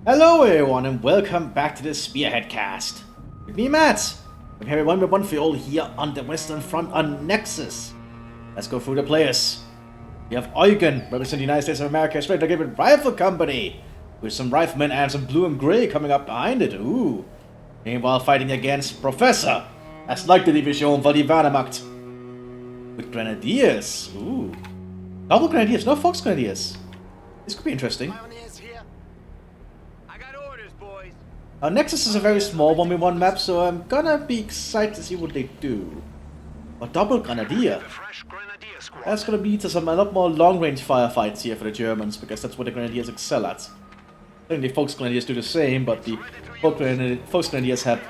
Hello everyone and welcome back to the Spearhead cast. With me Matt. I'm here with one for you all here on the Western Front on Nexus. Let's go through the players. We have Eugen, representing the United States of America, straight to give it Rifle Company. With some riflemen and some blue and grey coming up behind it. Ooh. Meanwhile fighting against Professor, as like the Division for the Wehrmacht. With Grenadiers. Ooh. Double Grenadiers, no Fox Grenadiers. This could be interesting. Nexus is a very small 1v1 map, so I'm gonna be excited to see what they do. But double Grenadier. That's gonna lead to a lot more long-range firefights here for the Germans, because that's what the Grenadiers excel at. I think the Fox Grenadiers do the same, but the Fox Grenadiers have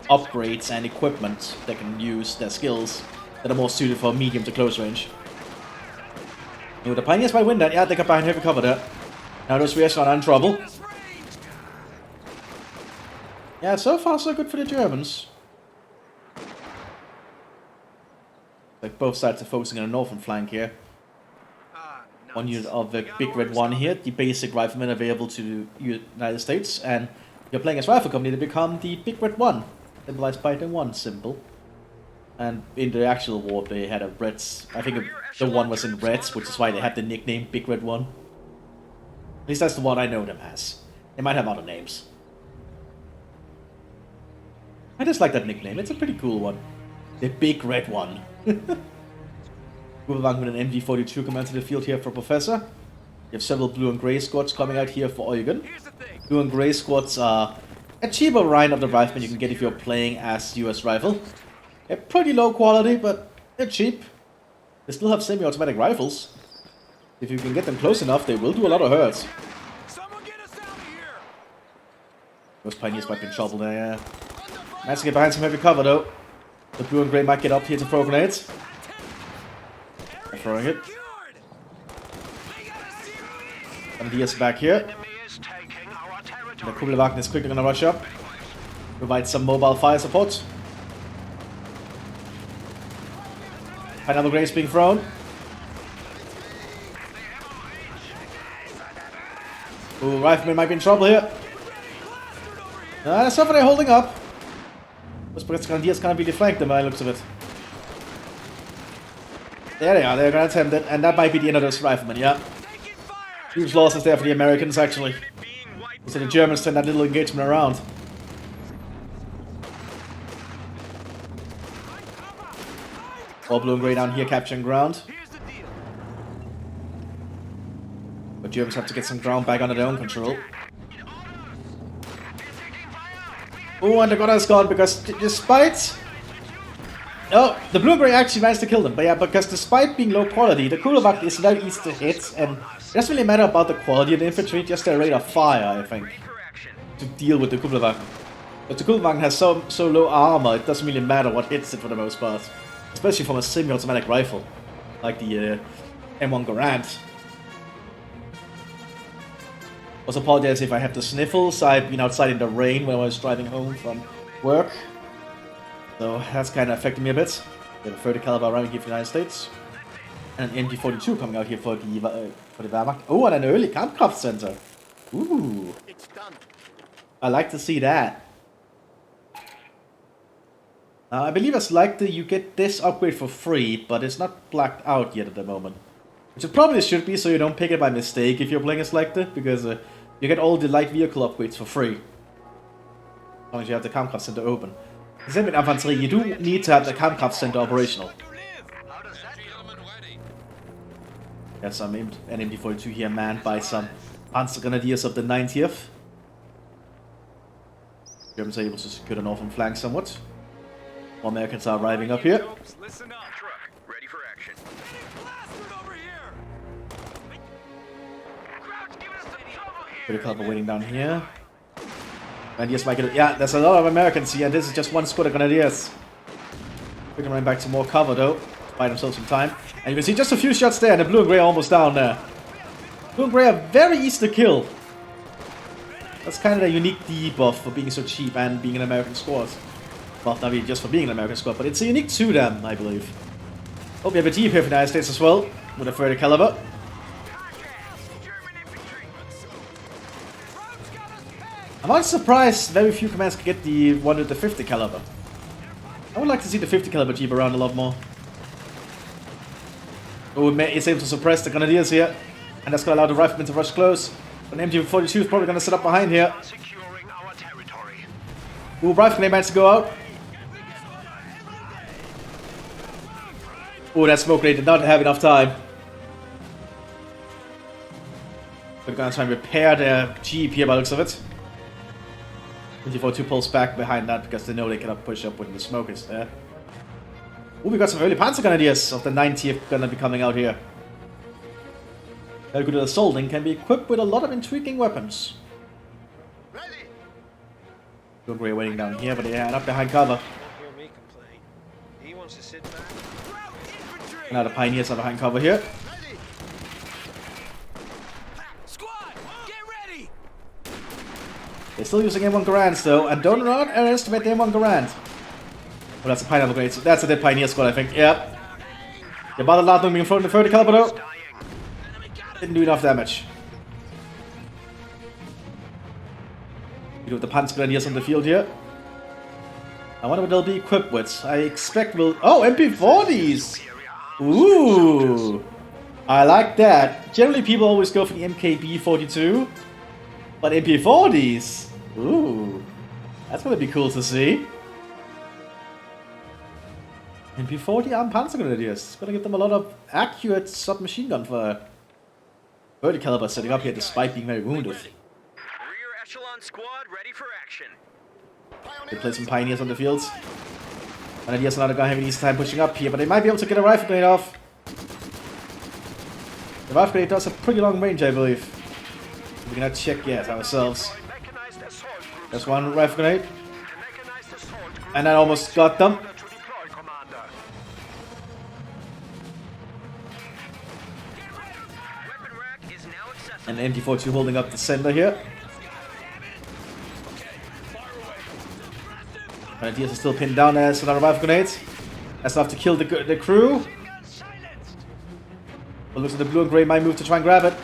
upgrades and equipment that can use their skills that are more suited for medium to close range. You know, the Pioneers might win that. Yeah, they got behind heavy cover there. Now those Rears are in trouble. Yeah, so far so good for the Germans. Like both sides are focusing on the northern flank here. One unit of the Big Red 1 here, the basic riflemen available to the United States, and you're playing as Rifle Company to become the Big Red 1, symbolized by the 1 symbol. And in the actual war they had a Reds, I think the 1 was in Reds, which is why they had the nickname Big Red 1. At least that's the one I know them as. They might have other names. I just like that nickname, it's a pretty cool one. The Big Red 1. Moving with an MG42 coming onto the field here for Professor. You have several blue and grey squads coming out here for Eugen. Blue and grey squads are a cheaper variant of the rifleman you can get if you're playing as US Rifle. They're pretty low quality, but they're cheap. They still have semi-automatic rifles. If you can get them close enough, they will do a lot of hurt. Those Pioneers might be in trouble there, yeah. Nice to get behind some heavy cover though. The blue and grey might get up here to throw grenades. They're throwing it. Grenadiers back here. The Kugelwagen is quickly gonna rush up. Provide some mobile fire support. Another grenade being thrown. Ooh, riflemen might be in trouble here. So far they're holding up. Those Grenadiers gonna be deflanked by the looks of it. There they are, they're gonna attempt it, and that might be the end of those riflemen, yeah. Huge losses there for the Americans, actually. So the Germans turned that little engagement around. All blue and grey down here capturing ground. But Germans have to get some ground back under their own control. Oh, and the gunner is gone because despite... Oh, the blue and grey actually managed to kill them. But yeah, because despite being low quality, the Kugelwagen is very easy to hit. And it doesn't really matter about the quality of the infantry, just their rate of fire, I think, to deal with the Kugelwagen. But the Kugelwagen has so low armor, it doesn't really matter what hits it for the most part. Especially from a semi-automatic rifle, like the M1 Garand. Also apologize if I have the sniffles. I've been outside in the rain when I was driving home from work. So that's kind of affecting me a bit. We have a 30 caliber round here for the United States. And an MG42 coming out here for the Wehrmacht. Oh, and an early Kampfkraft Center. Ooh. I like to see that. I believe as like you get this upgrade for free, but it's not blacked out yet at the moment. Which it probably should be, so you don't pick it by mistake if you're playing as like that, because you get all the light vehicle upgrades for free. As long as you have the Kampfkraft Center open. Same with Infanterie, you do need to have the Kampfkraft Center operational. Got some NMD42 here manned by some Panzer Grenadiers of the 90th. Germans are able to secure the northern flank somewhat. More Americans are arriving up here. Listen up, truck. Ready for action. Pretty clever waiting down here. Grenadiers might get it. Yeah, there's a lot of Americans here. This is just one squad of Grenadiers. We can run back to more cover though. Buy themselves some time. And you can see just a few shots there, and the blue and grey are almost down there. Blue and grey are very easy to kill. That's kind of a unique debuff for being so cheap and being an American squad. Well, not really just for being an American squad, but it's unique to them, I believe. Hope you have a Jeep here for the United States as well, with a 30 caliber. I'm not surprised very few commands can get the one with the 50 caliber. I would like to see the 50 caliber Jeep around a lot more. Oh, it's able to suppress the Grenadiers here. And that's going to allow the riflemen to rush close. An MG42 is probably going to set up behind here. Ooh, rifleman managed to go out. Oh, that smoke grenade did not have enough time. They're going to try and repair their Jeep here by the looks of it. MG42 pulls back behind that because they know they cannot push up when the smoke is there. Ooh, we got some early Panzer Grenadiers of the 90th going to be coming out here. Very good at assaulting, can be equipped with a lot of intriguing weapons. Good Grey waiting down here, but they are not behind cover. Now the Pioneers are behind cover here. They're still using M1 Garands though, and don't not underestimate the M1 Garand. Oh, that's a Pineapple Grenade. That's a dead Pioneer squad, I think. Yep. They bothered not moving in front of the 30 caliber though. Didn't do enough damage. We do have the Panzer Grenadiers on the field here. I wonder what they'll be equipped with. I expect we'll... Oh, MP40s! Ooh! I like that. Generally people always go for the MKB-42. But MP40s! Ooh! That's gonna be cool to see. MP40 armed Panzer Grenadiers. It's gonna give them a lot of accurate submachine gun fire. 30 caliber setting up here despite being very wounded. Rear echelon squad ready for action. They play some Pioneers on the fields. Grenadiers are not gonna have an easy time pushing up here, but they might be able to get a rifle grenade off. The rifle grenade does a pretty long range, I believe. We cannot check yet ourselves. There's one rifle grenade. And I almost got them. And MG42 holding up the center here. Grenadiers are still pinned down as another rifle grenade. That's enough to kill the crew. But looks like the blue and grey might move to try and grab it.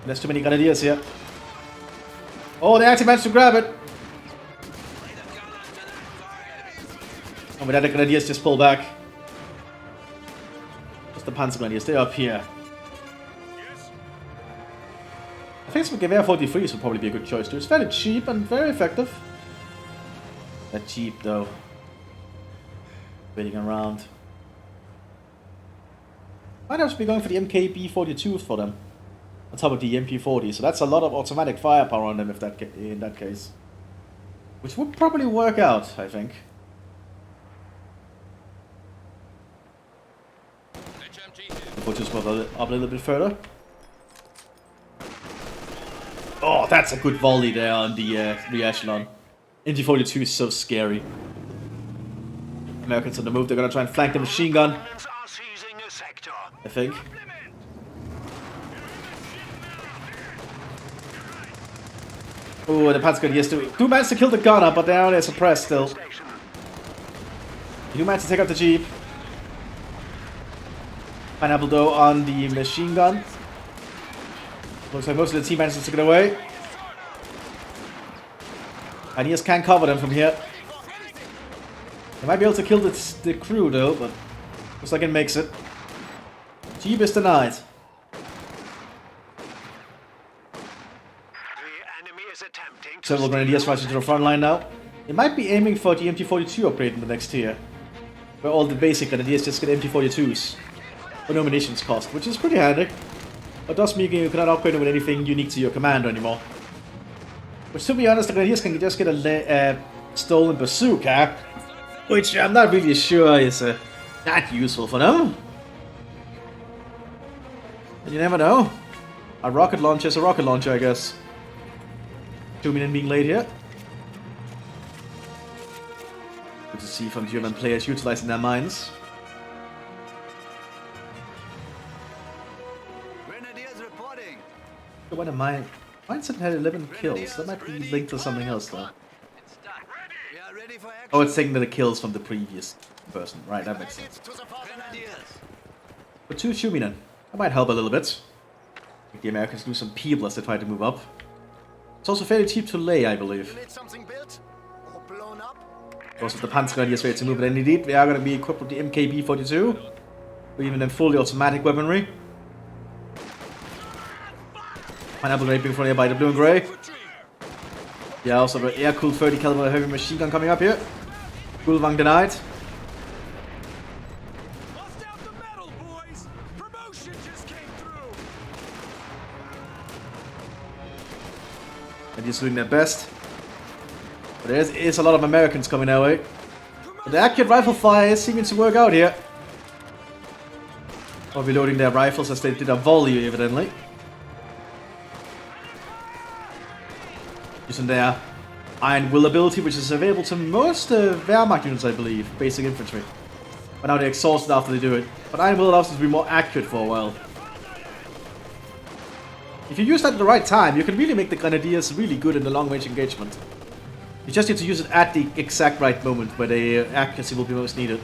There's too many Grenadiers here. Oh, they actually managed to grab it. And with that, the Grenadiers just pull back. Just the Panzer Grenadiers, they're up here. I think some Gewehr 43s would probably be a good choice too. It's very cheap and very effective. That cheap though. Waiting around. Might have to be going for the MKB-42s for them. On top of the MP40, so that's a lot of automatic firepower on them if that in that case. Which would probably work out, I think. We'll just move up a little bit further. Oh, that's a good volley there on the re-echelon. MG42 is so scary. Americans on the move, they're gonna try and flank the machine gun. I think. Oh, the Panzer Grenadiers do manage to kill the gunner, but they're suppressed still. You do manage to take out the Jeep. Pineapple though on the machine gun. Looks like most of the team manages to get away. Pioneers can't cover them from here. They might be able to kill the crew though, but looks like it makes it. Jeep is denied. Several Grenadiers rushing to the front line now. They might be aiming for the MT42 upgrade in the next tier. Where all the basic Grenadiers just get MT42s. For no munitions cost, which is pretty handy. But does mean you cannot upgrade them with anything unique to your commander anymore. Which to be honest, the Grenadiers can just get a stolen bazooka. Which I'm not really sure is that useful for them. But you never know. A rocket launcher is a rocket launcher, I guess. 2 minutes being late here. Good to see from German players utilizing their minds. Grenadiers reporting. What am I? Mine said it had 11 kills. That might be linked to something else though. We are ready for action. Oh, it's taking the kills from the previous person. Right, that makes sense. But 2 Shuminen. That might help a little bit. Make the Americans lose some people as they try to move up. It's also fairly cheap to lay, I believe. Need something built or blown up? Also, the Panzergrenadier is ready to move, and indeed, we are going to be equipped with the MKB-42, or even then fully automatic weaponry. Pineapple grenade being thrown here by the blue and grey. Yeah, also the air-cooled 30 caliber heavy machine gun coming up here. Gulwang denied. Bust out the metal, boys! Promotion just came through! And he's doing their best. But there is a lot of Americans coming our way. But the accurate rifle fire is seeming to work out here. Or reloading their rifles as they did a volley, evidently. Using their Iron Will ability, which is available to most Wehrmacht units, I believe. Basic infantry. But now they're exhausted after they do it. But Iron Will allows them to be more accurate for a while. If you use that at the right time, you can really make the Grenadiers really good in the long-range engagement. You just need to use it at the exact right moment where the accuracy will be most needed.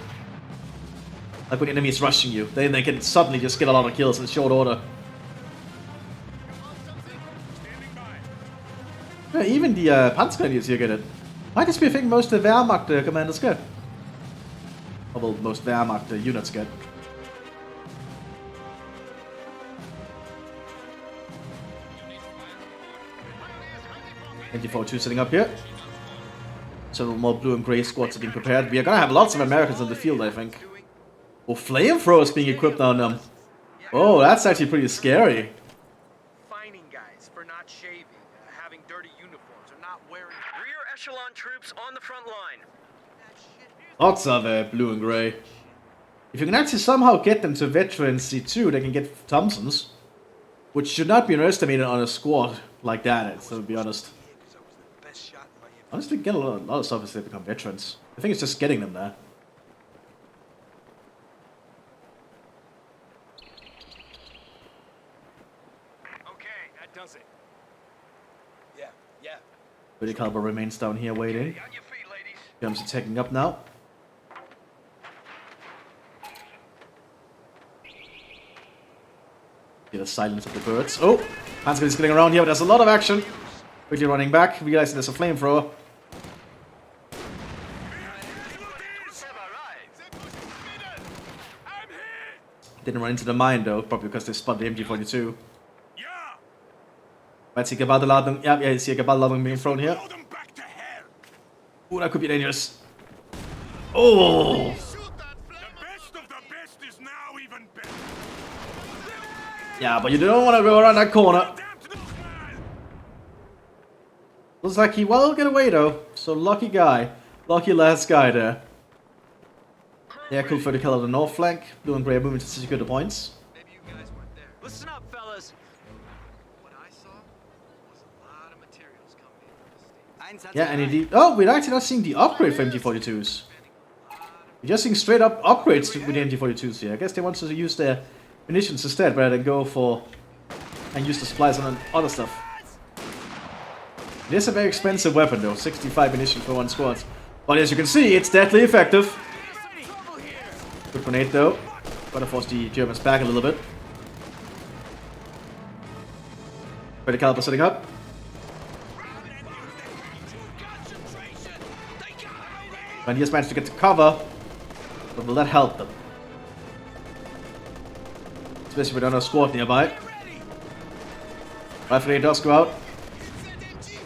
Like when the enemy is rushing you. Then they can suddenly just get a lot of kills in short order. Yeah, even the Panzergrenadiers here get it. Might just be a thing most Wehrmacht commanders get. Or well, most Wehrmacht units get. MT-42 sitting up here. Several more blue and grey squads are being prepared. We are gonna have lots of Americans in the field, I think. Oh, flamethrowers being equipped on them. Oh, that's actually pretty scary. Fining guys for not shaving, having dirty uniforms, or not wearing... Rear echelon troops on the front line. Lots of blue and grey. If you can actually somehow get them to veterancy too, they can get Thompsons. Which should not be underestimated on a squad like that, to be honest. Honestly, get a lot of stuff as they become veterans. I think it's just getting them there. Okay, that does it. Yeah. British caliber remains down here waiting. On your feet, ladies. Germans are taking up now. Get the silence of the birds. Oh! Hansgren is getting around here, but there's a lot of action. Quickly running back, realizing there's a flamethrower. Didn't run into the mine though, probably because they spotted the MG-42. Let's see, Gebaldeladung. Yeah, you see a Gebaldeladung being thrown here. Ooh, that could be dangerous. Oh! Yeah, but you don't want to go around that corner. Looks like he will get away though. So lucky guy. Lucky last guy there. Yeah, cool for the kill of the north flank. Blue and grey moving to secure the points. Maybe you guys weren't there. Listen up, fellas. What I saw was a lot of materials coming in. Yeah, and indeed. Oh, we're actually not seeing the upgrade for MG-42s. We're just seeing straight up upgrades with the MG-42s here. I guess they want to use their munitions instead rather than go for and use the supplies on other stuff. It is a very expensive weapon though, 65 munitions for one squad. But as you can see, it's deadly effective. Good grenade though. Gotta force the Germans back a little bit. Ready caliber setting up. And he has managed to get to cover, but will that help them? Especially with another squad nearby. Rifle does go out.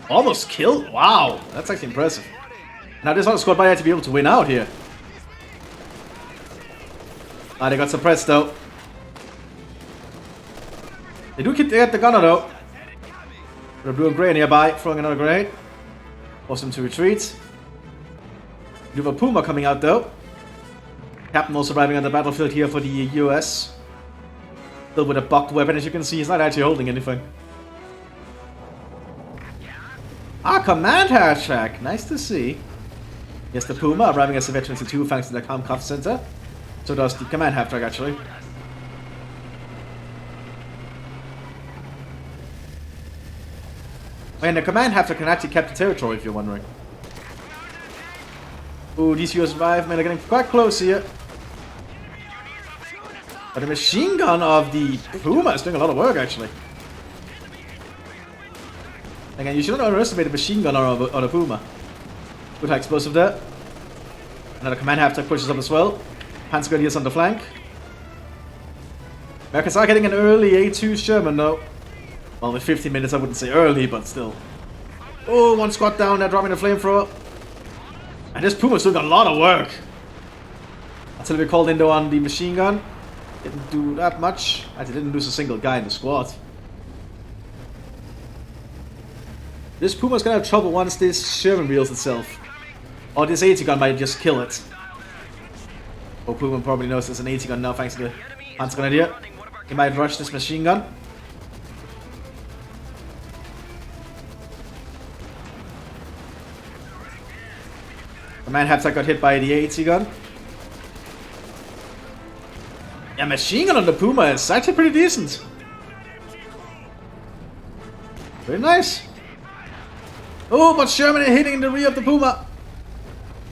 Almost killed? Wow, that's actually impressive. Now this other squad might have to be able to win out here. Ah, they got suppressed though. They do get the gunner though. The blue and grey nearby, throwing another grenade. Force them to retreat. You have a Puma coming out though. Captain also arriving on the battlefield here for the US. Still with a bucked weapon, as you can see, he's not actually holding anything. Ah, command hashtag! Nice to see. Yes, the Puma arriving as a veteran to 2 thanks to the Kampfkraft Center. So does the command half track actually. And the command half track can actually capture territory if you're wondering. Ooh, these US riflemen are getting quite close here. But the machine gun of the Puma is doing a lot of work actually. Again, you shouldn't underestimate the machine gun on a Puma. Good high explosive there. Another command half-tech pushes up as well. Panzer Grenadiers on the flank. Americans are getting an early A2 Sherman though. Well, with 15 minutes I wouldn't say early, but still. Oh, one squad down there dropping the flamethrower. And this Puma's doing a lot of work. Until we called in though on the machine gun. Didn't do that much. I didn't lose a single guy in the squad. This Puma's gonna have trouble once this Sherman reveals itself. Or this 80 gun might just kill it. Oh, Puma probably knows there's an 80 gun now thanks to the Panzer Grenadier. He might rush this machine gun. The man half-tech got hit by the 80 gun. Yeah, machine gun on the Puma is actually pretty decent. Very nice. Oh, but Sherman is hitting the rear of the Puma.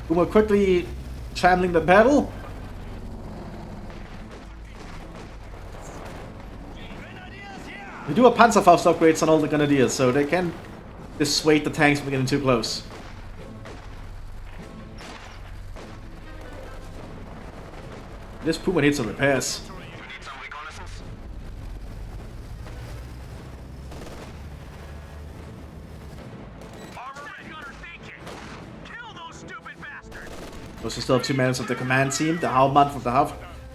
Puma quickly trammeling the pedal. We do have Panzerfaust upgrades on all the Grenadiers, so they can dissuade the tanks from getting too close. This Puma needs some repairs. We still have 2 members of the command team, the Hauptmann from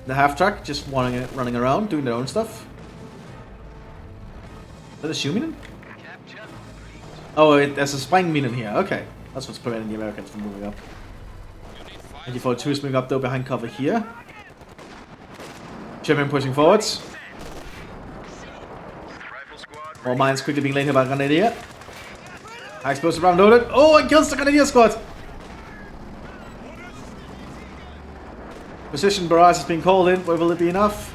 the half-track, just running around, doing their own stuff. Is that a shoe minen? Oh, there's a spine minen here, okay. That's what's preventing the Americans from moving up. 94-2 is moving up though behind cover here. German pushing forwards. More mines quickly being laid here by Grenadier. High explosive round loaded. Oh, and kills the Grenadier squad! Precision barrage is being called in, but will it be enough?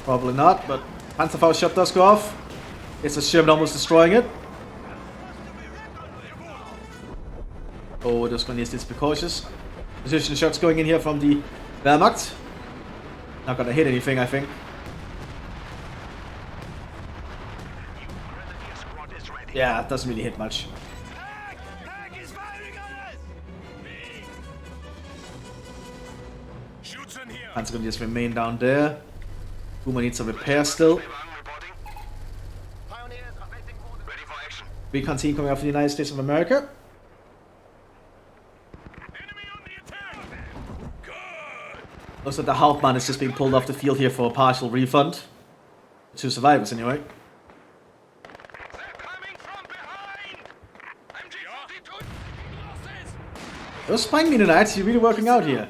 Probably not, but Panzerfaust shot does go off. It's a Sherman almost destroying it. Oh, this one needs to be cautious. Precision shots going in here from the Wehrmacht. Not gonna hit anything, I think. Yeah, it doesn't really hit much. Panzer gonna just remain down there. Puma needs a repair still. Recon team coming out from the United States of America. Looks like the Hauptmann is just being pulled off the field here for a partial refund. 2 survivors anyway. Those spine minen are actually really working out here.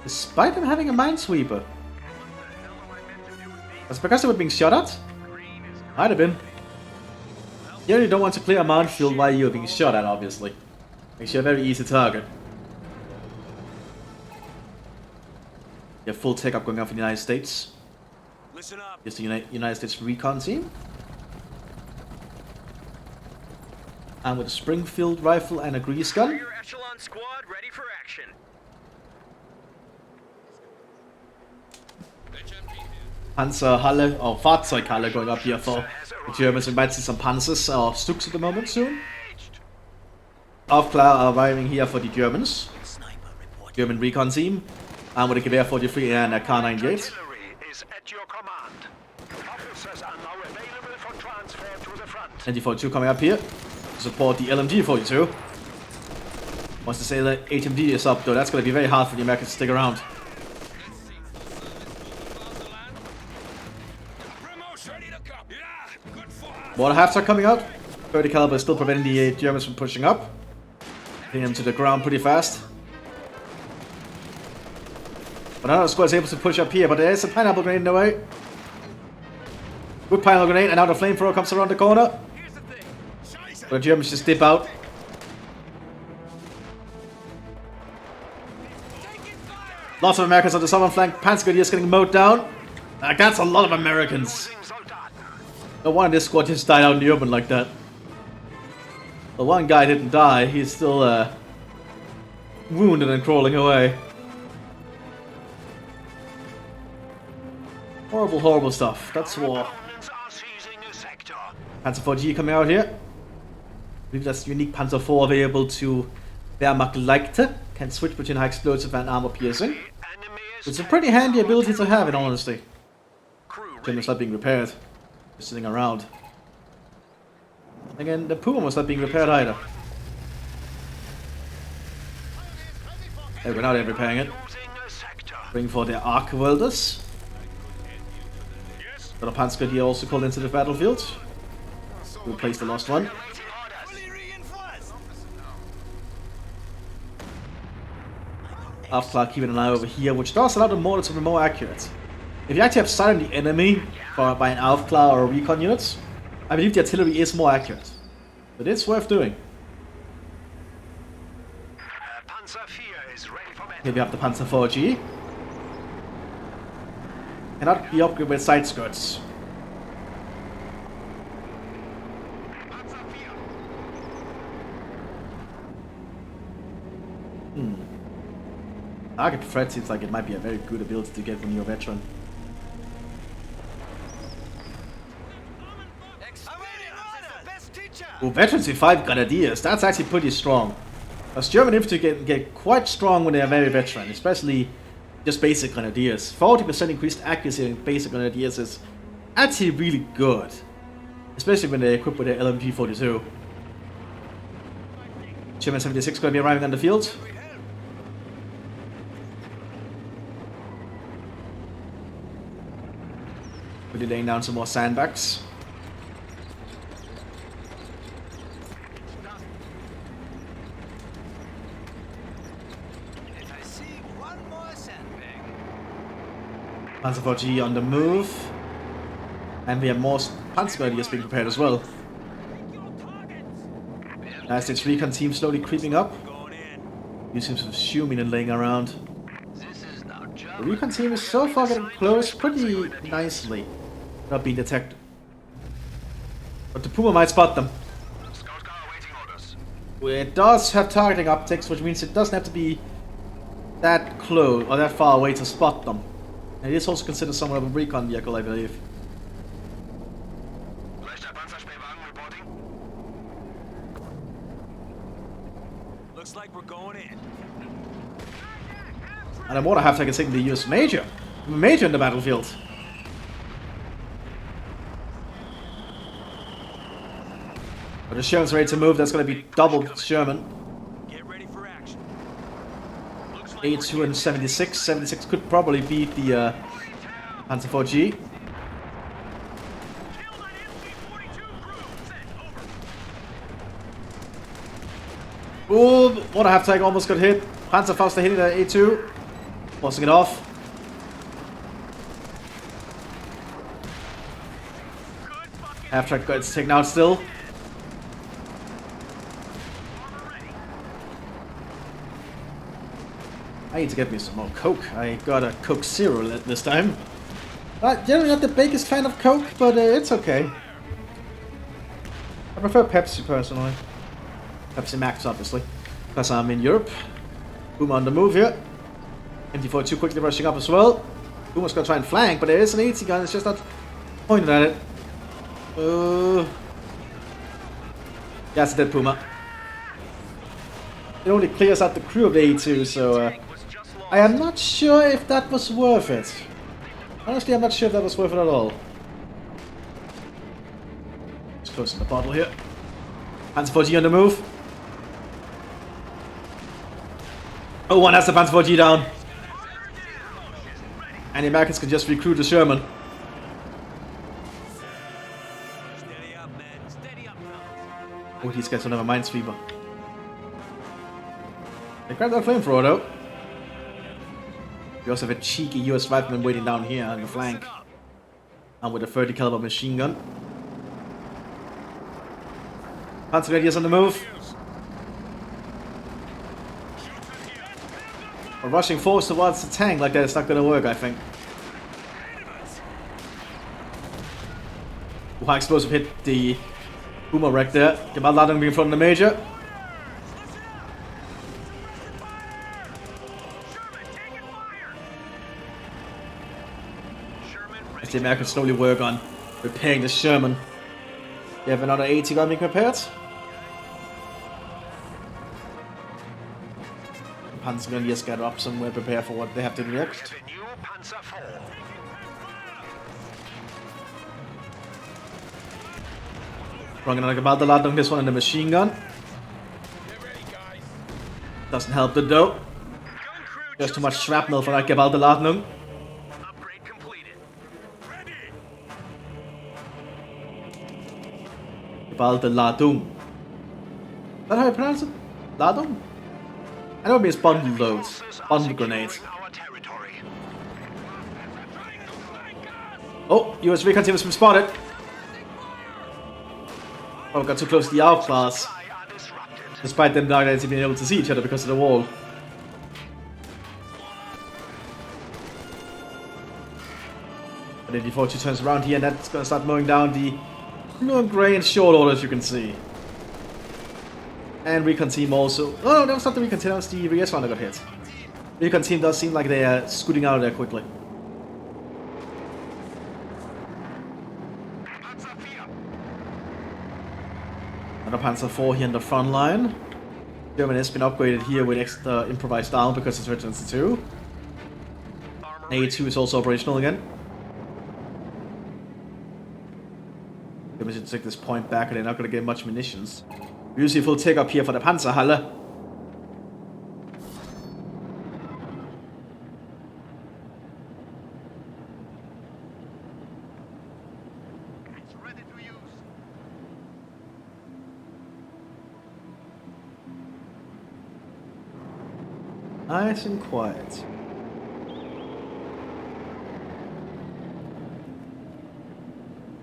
Despite them having a minesweeper. That's because they were being shot at? Might have been. You only don't want to clear a minefield while you're being shot at, obviously. Makes you a very easy target. You have full take-up going on for the United States. Listen up. Here's the United States recon team. And with a Springfield rifle and a grease gun. Your echelon squad ready for action. Panzerhalle, or Fahrzeughalle going up here for the Germans. We might see some Panzers or Stuks at the moment soon. Aufklar arriving here for the Germans. German recon team. And with a Gewehr 43 and a K98. ND42 coming up here to support the LMG 42. Once the sailor HMD is up though, that's going to be very hard for the Americans to stick around. Water half-track coming out. 30 caliber is still preventing the Germans from pushing up. Hitting them to the ground pretty fast. But another squad is able to push up here, but there is a pineapple grenade in the way. Good pineapple grenade, and now the flamethrower comes around the corner. But the Germans just dip out. Lots of Americans on the southern flank. Panzer Grenadiers getting mowed down. That's a lot of Americans. No wonder this squad just died out in the open like that. The one guy didn't die. He's still wounded and crawling away. Horrible, horrible stuff. That's war. Panzer 4G coming out here. I believe that's unique Panzer 4 available to Wehrmacht Leichte. Can switch between high explosive and armor piercing. It's a pretty handy ability to have, in all honesty. German's not being repaired. Just sitting around. Again, the Puma was not being repaired either. There we go, now they're repairing it. Bring for their arc welders. Got a Panzergrenadier also called into the battlefield. Replace the last one. After keeping an eye over here, which does allow the mortar to be more accurate. If you actually have sight on the enemy by an Aufklar or recon units, I believe the artillery is more accurate. But it's worth doing. Here we have the Panzer 4G. Cannot be upgraded with side skirts. Target threat seems like it might be a very good ability to get when you're a veteran. Oh, veterans with 5 grenadiers, that's actually pretty strong. Because German infantry get quite strong when they are very veteran, especially just basic grenadiers. 40% increased accuracy in basic grenadiers is actually really good. Especially when they're equipped with their LMG-42. German 76 going to be arriving on the field. We'll be laying down some more sandbags. Panzer 4G on the move. And we have more Panzergrenadiers being prepared as well. As its recon team slowly creeping up. Using some zooming and laying around. The recon team is so far getting close pretty nicely. Not being detected. But the Puma might spot them. It does have targeting optics, which means it doesn't have to be that close or that far away to spot them. And it is also considered somewhat of a recon vehicle, I believe. Looks like we're going in. And I'm more than half taking signal the US Major. Major in the battlefield. But the Sherman's ready to move, that's going to be double Sherman. Get ready for action. A2 and 76. 76 could probably beat the Panzer 4G. Oh, what a half tank almost got hit. Panzerfaust hitting the A2. Forcing it off. Half track gets taken out still. I need to get me some more Coke. I got a Coke Zero this time. Generally not the biggest fan of Coke, but it's okay. I prefer Pepsi personally. Pepsi Max, obviously. Because I'm in Europe. Boom on the move here. MT-42 quickly rushing up as well. Boomer's gonna try and flank, but there is an 80 gun, it's just not pointed at it. Yeah, it's a dead Puma. It only clears out the crew of the A2, so I am not sure if that was worth it. Honestly, I'm not sure if that was worth it at all. Just closing the bottle here. Panzer 4G on the move. Oh, one has the Panzer 4G down. And the Americans can just recruit the Sherman. Steady up, man. Steady up, fellas. Oh, these guys don't have a minesweeper. They grabbed that flamethrower though. We also have a cheeky US rifleman waiting down here on the flank. And with a 30 caliber machine gun. Panzergrenadiers on the move. A rushing force towards the tank like that is not going to work, I think. High explosive hit the Puma wreck there. Kemal Ladung in front of the Major. As the Americans slowly work on repairing the Sherman. We have another 80 gun being prepared. Panzer gonna just get up somewhere, prepare for what they have to do next. Running like about the Ladung, this one in the machine gun. Doesn't help it though. There's too much shrapnel for that Gebalde-Ladung. Gebalde-Ladung. Is that how you pronounce it? Ladung? I know it means bundle loads. Bundle grenades. Oh, US recon team has been spotted. Oh, got too close to the outclass. Despite them not actually being able to see each other because of the wall. And then before she turns around here, and that's gonna start mowing down the blue and grey in short order, as you can see. And recon team also. Oh no, that was not the recon team, that was the RS one that got hit. Recon team does seem like they are scooting out of there quickly. Another Panzer IV here in the front line. German has been upgraded here with extra improvised armor because it's Regiment 2. A2 is also operational again. We should take this point back and they're not going to get much munitions. Usually full take up here for the Panzerhalle. It's ready to use. Nice and quiet.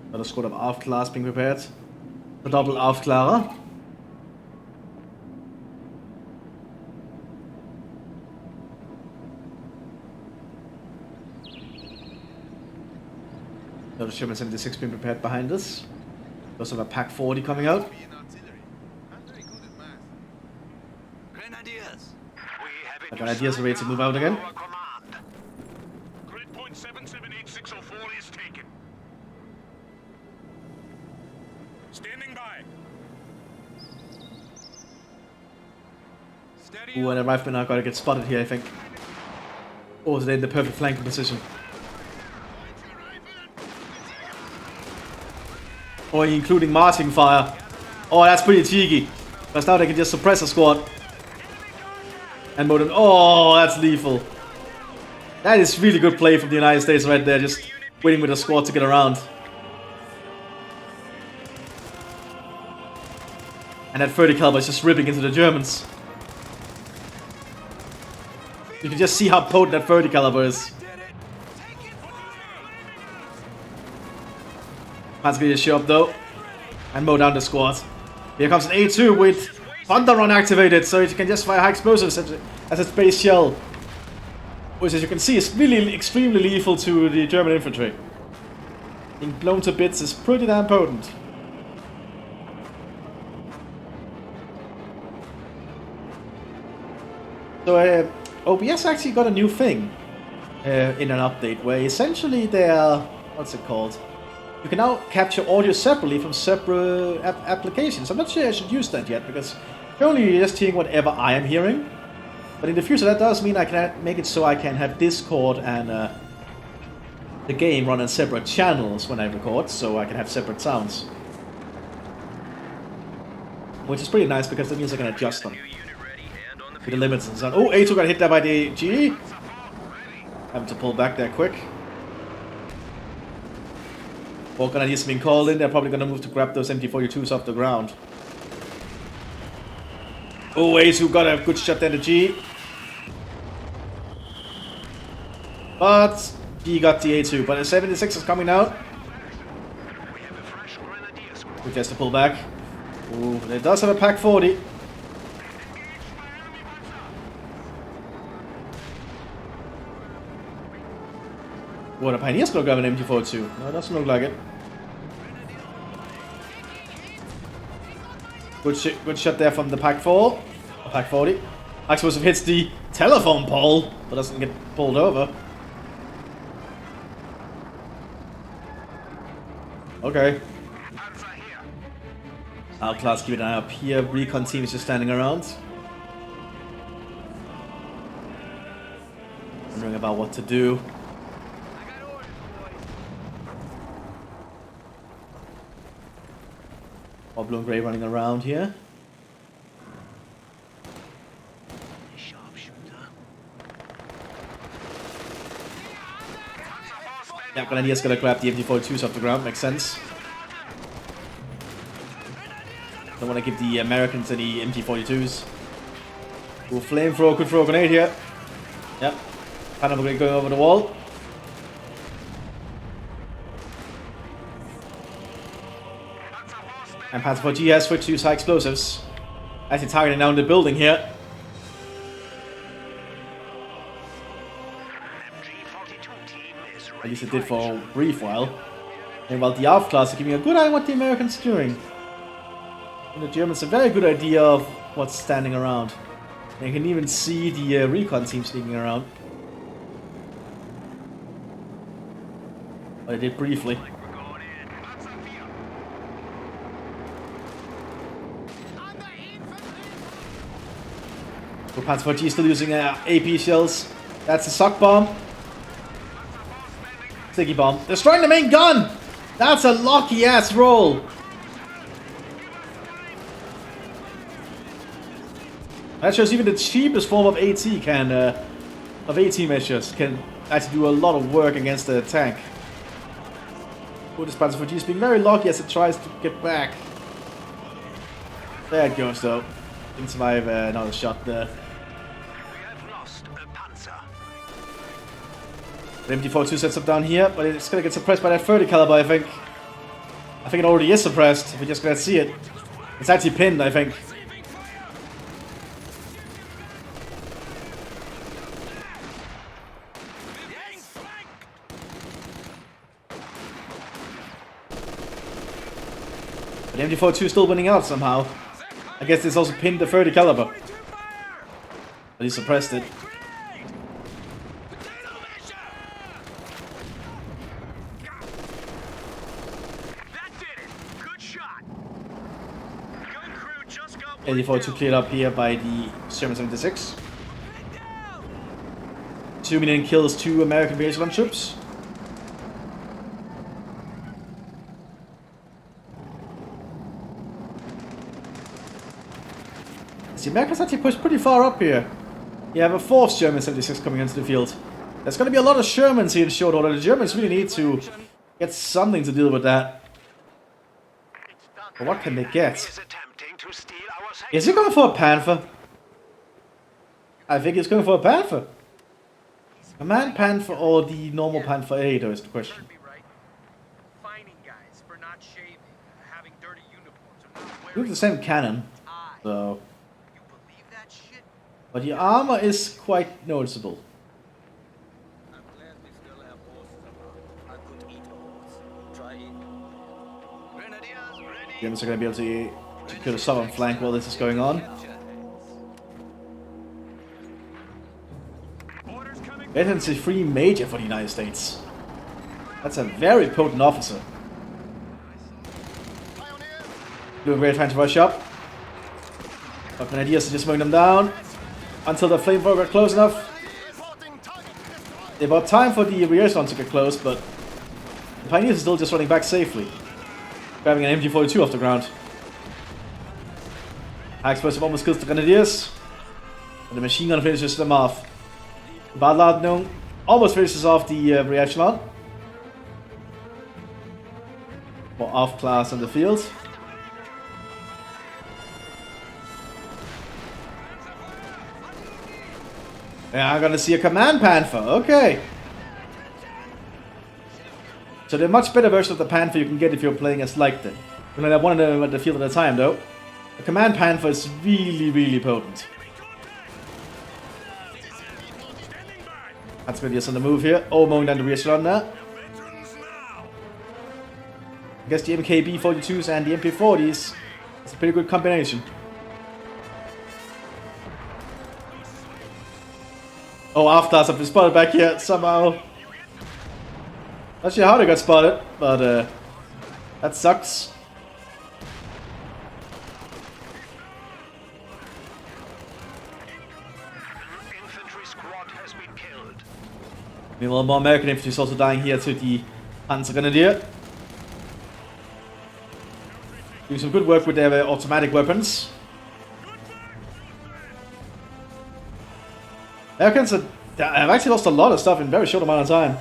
Another squad of Aufklars being prepared. A double Aufklarer. Another Sherman 76 being prepared behind us. Also have a Pack 40 coming out. I got ideas ready to move out again. Grid point 778604 is taken. Standing by. Steady. Ooh, and a rifleman now gotta get spotted here, I think. Oh, they're in the perfect flanking position. Oh, including marching fire. Oh, that's pretty cheeky. Because now they can just suppress a squad. And Modern. Oh, that's lethal. That is really good play from the United States right there. Just waiting with a squad to get around. And that 30 caliber is just ripping into the Germans. You can just see how potent that 30 caliber is. Panzer gonna show up though. And mow down the squad. Here comes an A2 with Thunder Run activated, so you can just fire high explosives as its base shell. Which, as you can see, is really extremely lethal to the German infantry. Being blown to bits is pretty damn potent. So, OBS actually got a new thing in an update where essentially they are. What's it called? You can now capture audio separately from separate applications. I'm not sure I should use that yet because currently you're just hearing whatever I am hearing. But in the future that does mean I can make it so I can have Discord and the game run on separate channels when I record, so I can have separate sounds. Which is pretty nice because that means I can adjust them to the limits and so on. Oh, A2 got hit there by the GE. Having to pull back there quick. All Grenadiers being called in, they're probably going to move to grab those MT-42s off the ground. Oh, A2 got a good shot there, the G. But he got the A2, but the 76 is coming out. He has to pull back. Ooh, it does have a Pack 40. What, a Pioneer's gonna grab an MT-42? No, it doesn't look like it. Good shot there from the Pack 4. Pack 40. Explosive hits the telephone pole, but doesn't get pulled over. Okay. Outclass, keep an eye up here. Recon team is just standing around. Wondering about what to do. Blue and Grey running around here. Yeah, Grenadier's gonna grab the MT-42s off the ground, makes sense. Don't want to give the Americans any MT-42s. Ooh, flamethrower, could throw a grenade here. Yep. Panama going over the wall. And Panzer 4G has switched to use high explosives. Actually targeting down the building here. At least it did for a brief while. And while the Alpha class are keeping a good eye on what the Americans are doing. And the Germans have a very good idea of what's standing around. And you can even see the recon team sneaking around. But I did briefly. Panzer 4G still using AP shells. That's a suck bomb. Sticky bomb. Destroying the main gun! That's a lucky ass roll! That shows even the cheapest form of AT can, of AT measures can actually do a lot of work against the tank. Oh, this Panzer 4G is being very lucky as it tries to get back. There it goes though. Didn't survive another shot there. The MT-42 sets up down here, but it's gonna get suppressed by that 30 caliber, I think. I think it already is suppressed. We're just gonna see it. It's actually pinned, I think. But the MT-42 is still winning out somehow. I guess it's also pinned the 30 caliber. But he suppressed it. MT-42 cleared up here by the German 76. 2 million kills, 2 American Realism troops. The Americans actually pushed pretty far up here. You have a 4th German 76 coming into the field. There's going to be a lot of Shermans here in short order. The Germans really need to get something to deal with that. But what can they get? Is he going for a Panther? I think he's going for a Panther. Command Panther or the normal Panther A, though, is the question. Look at the same cannon, so. But the armor is quite noticeable. Germans are going to be able to secure the southern flank while this is going on. Veterancy 3 Major for the United States. That's a very potent officer. Doing great trying to rush up. But my idea is to just mowing them down until the flamethrower got close enough. They bought time for the Realism to get close, but the Pioneers are still just running back safely. Grabbing an MG-42 off the ground. High explosive almost kills the Grenadiers. And the machine gun finishes them off. Badladnung almost finishes off the Reachelon. More off-class on the field. Yeah, I'm gonna see a Command Panther, okay. So they're much better version of the Panther you can get if you're playing as like them. You can only have one of them at the field at a time though. The Command Panther is really, really potent. That's Mthis on the move here. Oh, mowing down the Realism there. I guess the MKB-42s and the MP-40s is a pretty good combination. Oh, off-class have been spotted back here somehow. Not sure how they got spotted, but that sucks. Meanwhile, more American infantry is also dying here to the Panzergrenadier. Doing some good work with their automatic weapons. Americans have actually lost a lot of stuff in a very short amount of time.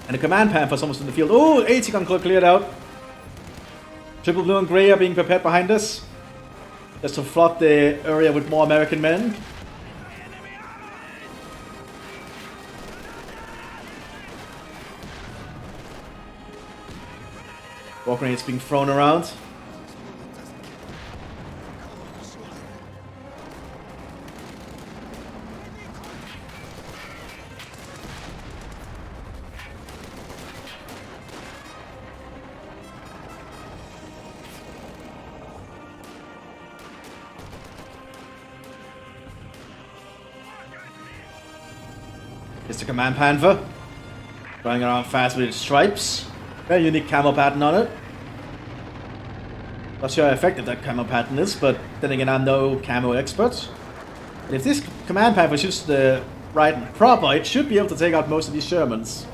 And the command Panther's almost in the field. Oh, 80 gun cleared out. Triple blue and grey are being prepared behind us. Just to flood the area with more American men. War grenades being thrown around. Here's the command Panther. Running around fast with its stripes. Very unique camo pattern on it. Not sure how effective that camo pattern is, but then again, I'm no camo expert. And if this command Panther shoots the right and proper, it should be able to take out most of these Shermans.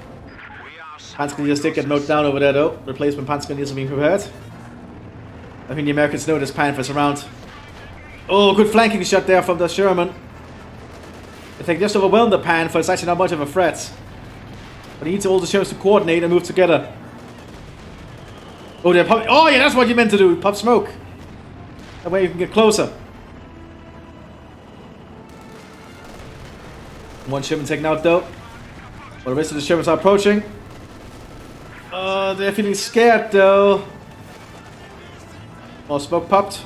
Panzergrenadiers did get mowed down over there though. Replacement Panzergrenadiers are being prepared. I think the Americans know this Panther's around. Oh, good flanking shot there from the Sherman. If they just overwhelm the Panther, it's actually not much of a threat. But he needs all the Shermans to coordinate and move together. Oh, they're popping. Oh, yeah, that's what you meant to do. Pop smoke. That way you can get closer. One Sherman taken out, though. While the rest of the Shermans are approaching. Oh, they're feeling scared, though. More smoke popped.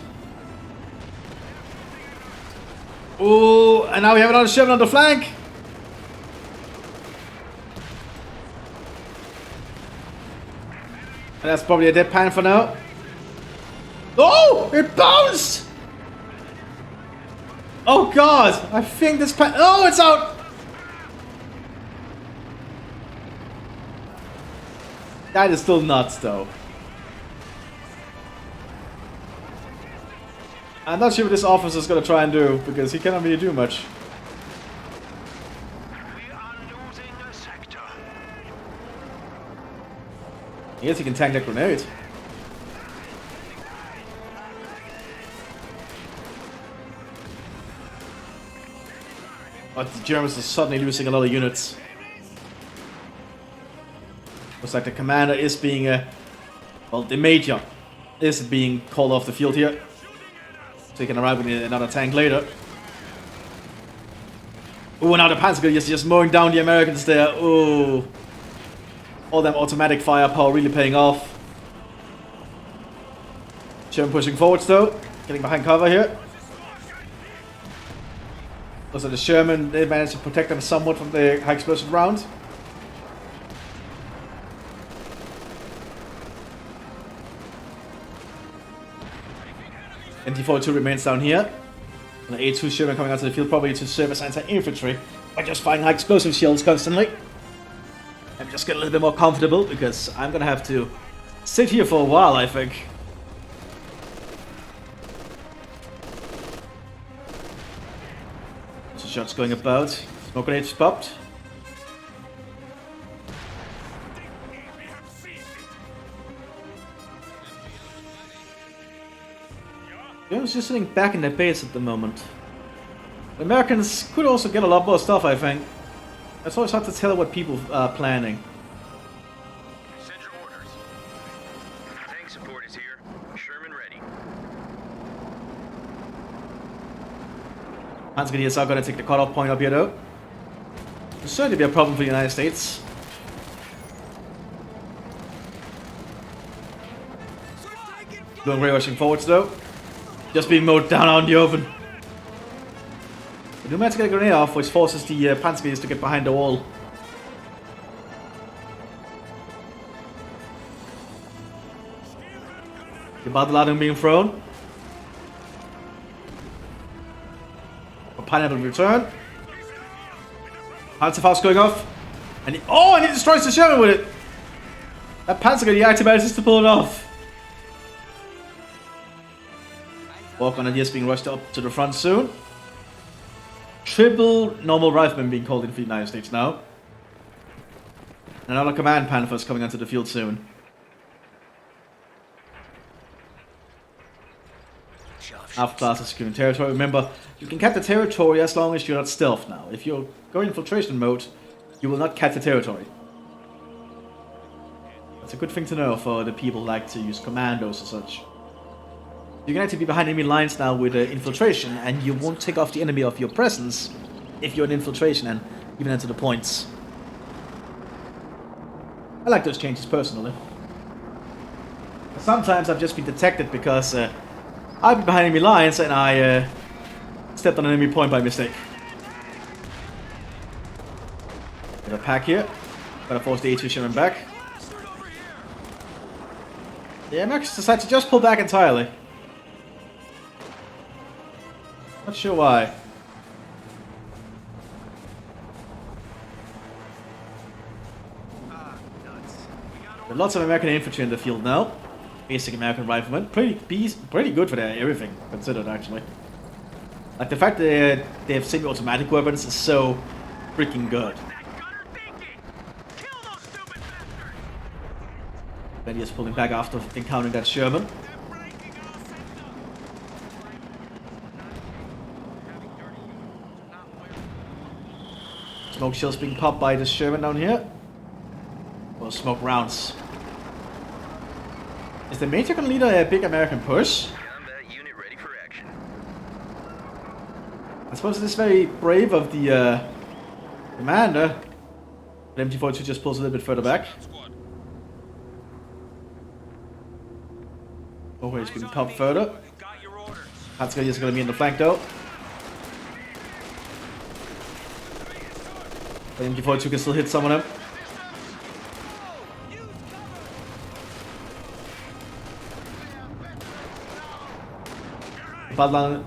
Oh, and now we have another Sherman on the flank. And that's probably a dead Panther now. Oh! It bounced! Oh god! I think this Panther... Oh, it's out! That is still nuts, though. I'm not sure what this officer is going to try and do, because he cannot really do much. Yes, he can tank that grenade. But the Germans are suddenly losing a lot of units. Looks like the commander is being well, the major is being called off the field here. So he can arrive with another tank later. Oh, now the Panzergrenadier is just mowing down the Americans there. Oh. All that automatic firepower really paying off. Sherman pushing forwards though. Getting behind cover here. Also the Sherman, they managed to protect them somewhat from the high explosive round. MT-42 remains down here. And the A2 Sherman coming onto the field probably to serve as anti-infantry by just firing high explosive shields constantly. I'm just getting a little bit more comfortable because I'm gonna have to sit here for a while, I think. So shots going about. Smoke grenades popped. Germans just sitting back in their base at the moment. The Americans could also get a lot more stuff, I think. It's always hard to tell what people are planning. Send your orders. Tank support is here. Sherman ready. Panzergrenadiers are going to take the cutoff point up here, though. It'll certainly be a problem for the United States. Blue and grey rushing forwards, though. Just being mowed down out in the open. We do manage to get a grenade off, which forces the Panzergrenadiers to get behind the wall. The battle ladder being thrown. A pineapple return. Panzerfaust going off. And he destroys the Sherman with it! That Panzergrenadier actually manages to pull it off. War Grenadiers being rushed up to the front soon. triple normal riflemen being called in for the United States now. And another command Panthers coming onto the field soon. Half class is securing territory. Remember, you can capture territory as long as you're not stealth now. If you're going infiltration mode, you will not capture territory. That's a good thing to know for the people who like to use commandos or such. You can actually be behind enemy lines now with infiltration, and you won't take off the enemy of your presence if you're in infiltration and even enter the points. I like those changes personally. Sometimes I've just been detected because I've been behind enemy lines and I stepped on an enemy point by mistake. Get a pack here. Gotta force the A2 Sherman back. The Americans decide to just pull back entirely. Not sure why. There are lots of American infantry in the field now. Basic American riflemen. Pretty good for their everything, considered actually. Like the fact that they have semi-automatic weapons is so freaking good. Then he is pulling back after encountering that Sherman. Smoke shells being popped by the Sherman down here. Or smoke rounds. Is the Major gonna lead a big American push? Combat unit ready for action. I suppose it is very brave of the commander. The MT-42 just pulls a little bit further back. Oh, he's being popped further. Hatsuka is gonna be in the flank though. The MT-42 can still hit some of them. Bundle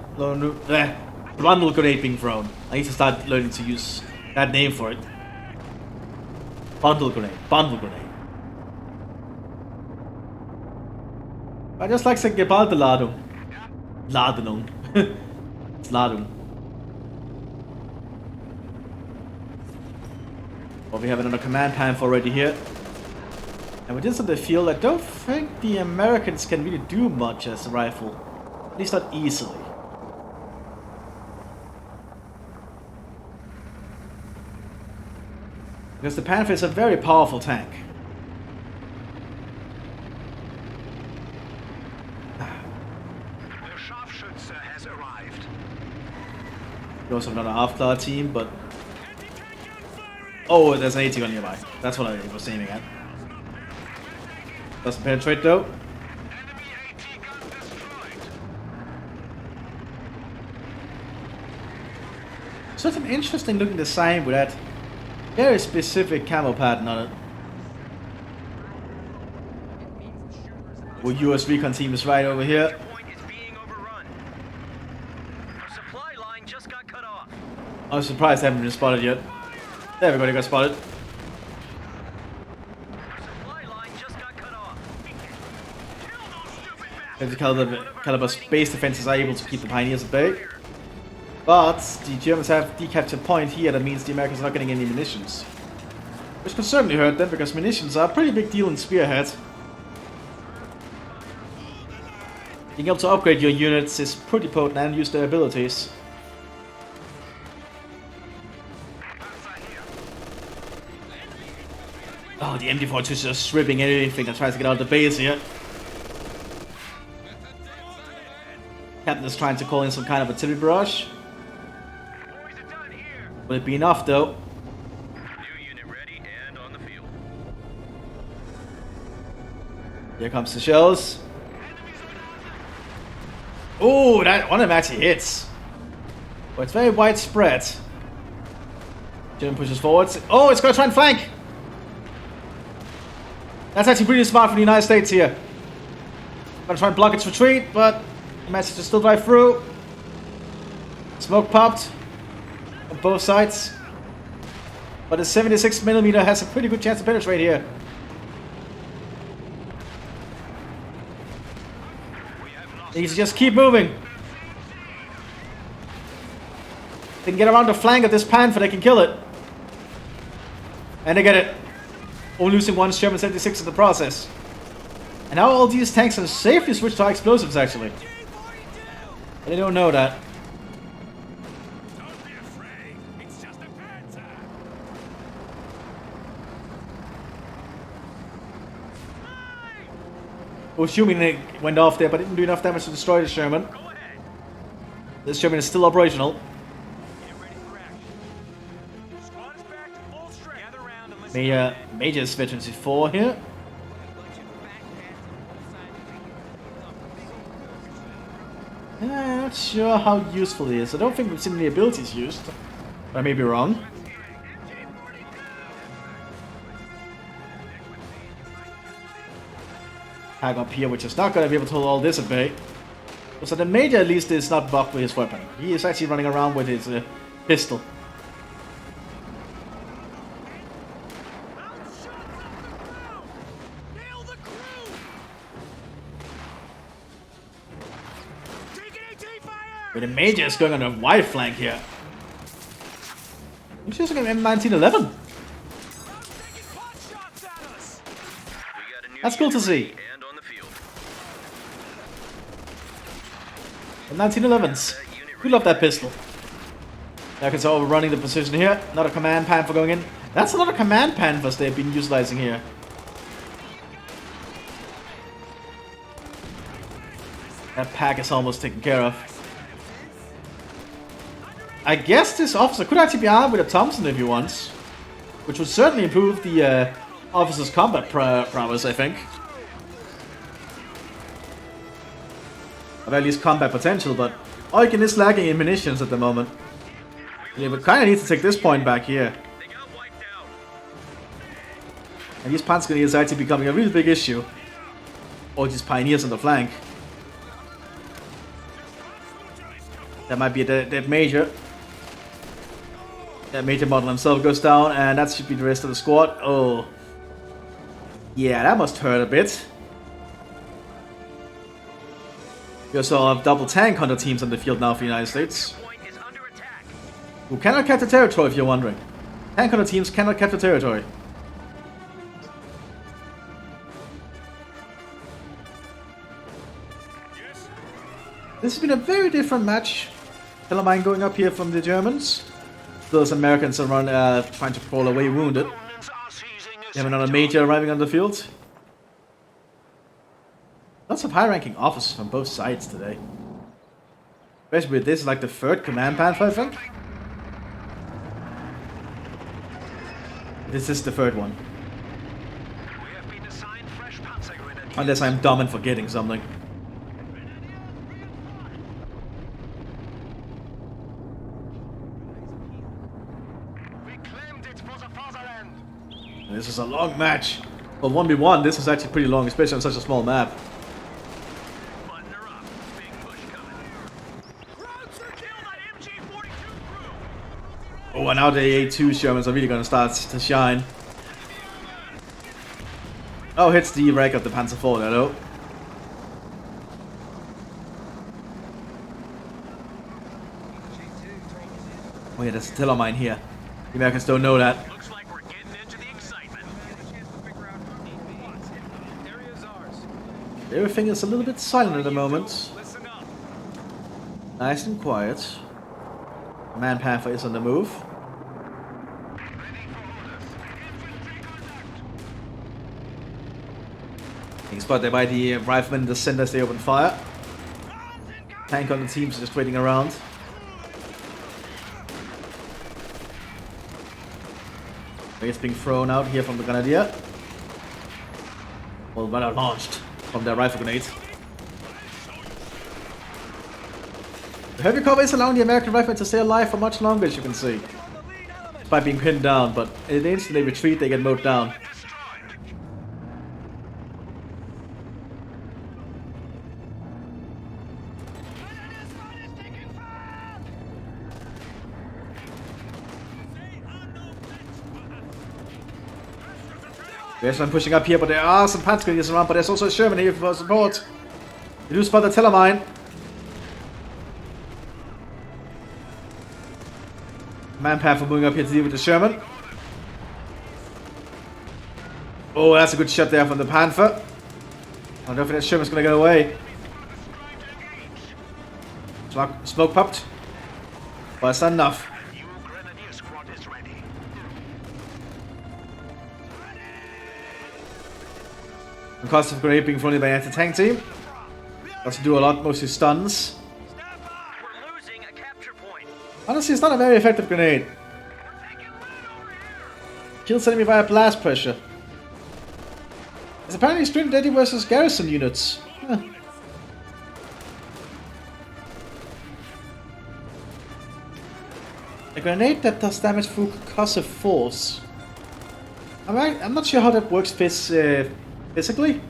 grenade being thrown. I need to start learning to use that name for it. Bundle grenade. Bundle grenade. I just like saying geballte Ladung. Ladung. It's Ladung. Well, we have another command panther already here. And within some of the field, I don't think the Americans can really do much as a rifle. At least not easily. Because the Panther is a very powerful tank. The Scharfschütze has arrived. We also have another half-claw team, but... Oh, there's an AT gun nearby. That's what I was aiming at. Doesn't penetrate though. Enemy AT gun destroyed. Such an interesting looking design with that very specific camo pattern on it. Well, US recon team is right over here. Point is being overrun. Our supply line just got cut off. I was surprised they haven't been spotted yet. There we go, they got spotted. Our supply line just got cut off. The caliber space defenses are able to keep the Pioneers at bay. But the Germans have decaptured point here, that means the Americans are not getting any munitions. Which could certainly hurt them, because munitions are a pretty big deal in Spearhead. Being able to upgrade your units is pretty potent and use their abilities. Oh, the MD-42 is just stripping anything that tries to get out of the base here. Captain is trying to call in some kind of artillery barrage. Will it be enough though? New unit ready and on the field. Here comes the shells. Oh, that one of them actually hits. But it's very widespread. German pushes forwards. Oh, it's gonna try and flank! That's actually pretty smart for the United States here. Gonna try and block its retreat, but the message is still drive through. Smoke popped on both sides. But the 76mm has a pretty good chance to penetrate here. Needs to just keep moving. They can get around the flank of this Panther, they can kill it. And they get it. Only losing one Sherman 76 in the process. And now all these tanks can safely switch to explosives, actually. But they don't know that. Don't be afraid. It's just a panther. Oh, Sherman went off there, but didn't do enough damage to destroy the Sherman. This Sherman is still operational. Major is veterancy 4 here. I'm not sure how useful it is. I don't think we've seen any abilities used. But I may be wrong. Hag up here, which is not going to be able to hold all this at bay. So the Major at least is not bugged with his weapon. He is actually running around with his pistol. But the Major is going on a wide flank here. He's using an M1911. That's cool to see. The 1911s. We love that pistol. Americans are overrunning the position here. Another command Panther going in. That's a lot of command Panthers they've been utilizing here. That pack is almost taken care of. I guess this officer could actually be armed with a Thompson if he wants. Which would certainly improve the officer's combat prowess, I think. Or at least combat potential, but Eugen is lacking in munitions at the moment. They would kind of need to take this point back here. And these Panzergrenadiers is actually becoming a really big issue. Or these Pioneers on the flank. That might be a dead Major. That Major model himself goes down, and that should be the rest of the squad. Oh. Yeah, that must hurt a bit. We also have double tank hunter teams on the field now for the United States. Who cannot capture territory, if you're wondering. Tank hunter teams cannot capture territory. This has been a very different match. Tellermine going up here from the Germans. Those Americans are trying to crawl away wounded. They have another Major arriving on the field. Lots of high-ranking officers from both sides today. Especially with this, like the third command Panther, I think. This is the third one. Unless I'm dumb and forgetting something. This is a long match. Well, 1v1, this is actually pretty long, especially on such a small map. Oh, and now the A2 Shermans are really going to start to shine. Oh, hits the wreck of the Panzer IV there, though. Oh yeah, there's a Tellermine here. The Americans don't know that. Everything is a little bit silent at the moment. Nice and quiet. Man Panther is on the move. Being spotted by the riflemen in the center as they open fire. Tank on the teams just waiting around. It's being thrown out here from the Grenadier. Well, rather launched from their rifle grenades. The heavy cover is allowing the American riflemen to stay alive for much longer, as you can see. Despite being pinned down, but in the instant they retreat, they get mowed down. There's one pushing up here, but there are some Panzergrenadiers around, but there's also a Sherman here for support. They do spot the Tellermine. Manpower moving up here to deal with the Sherman. Oh, that's a good shot there from the Panther. I don't know if that Sherman's gonna get away. Smoke popped. But it's not enough. The cost of grenade being thrown in by anti-tank team. Doesn't do a lot, mostly stuns. We're losing a capture point. Honestly, it's not a very effective grenade. Kills enemy via blast pressure. It's apparently extremely deadly versus garrison units. Huh. A grenade that does damage through concussive force. I'm not sure how that works physically.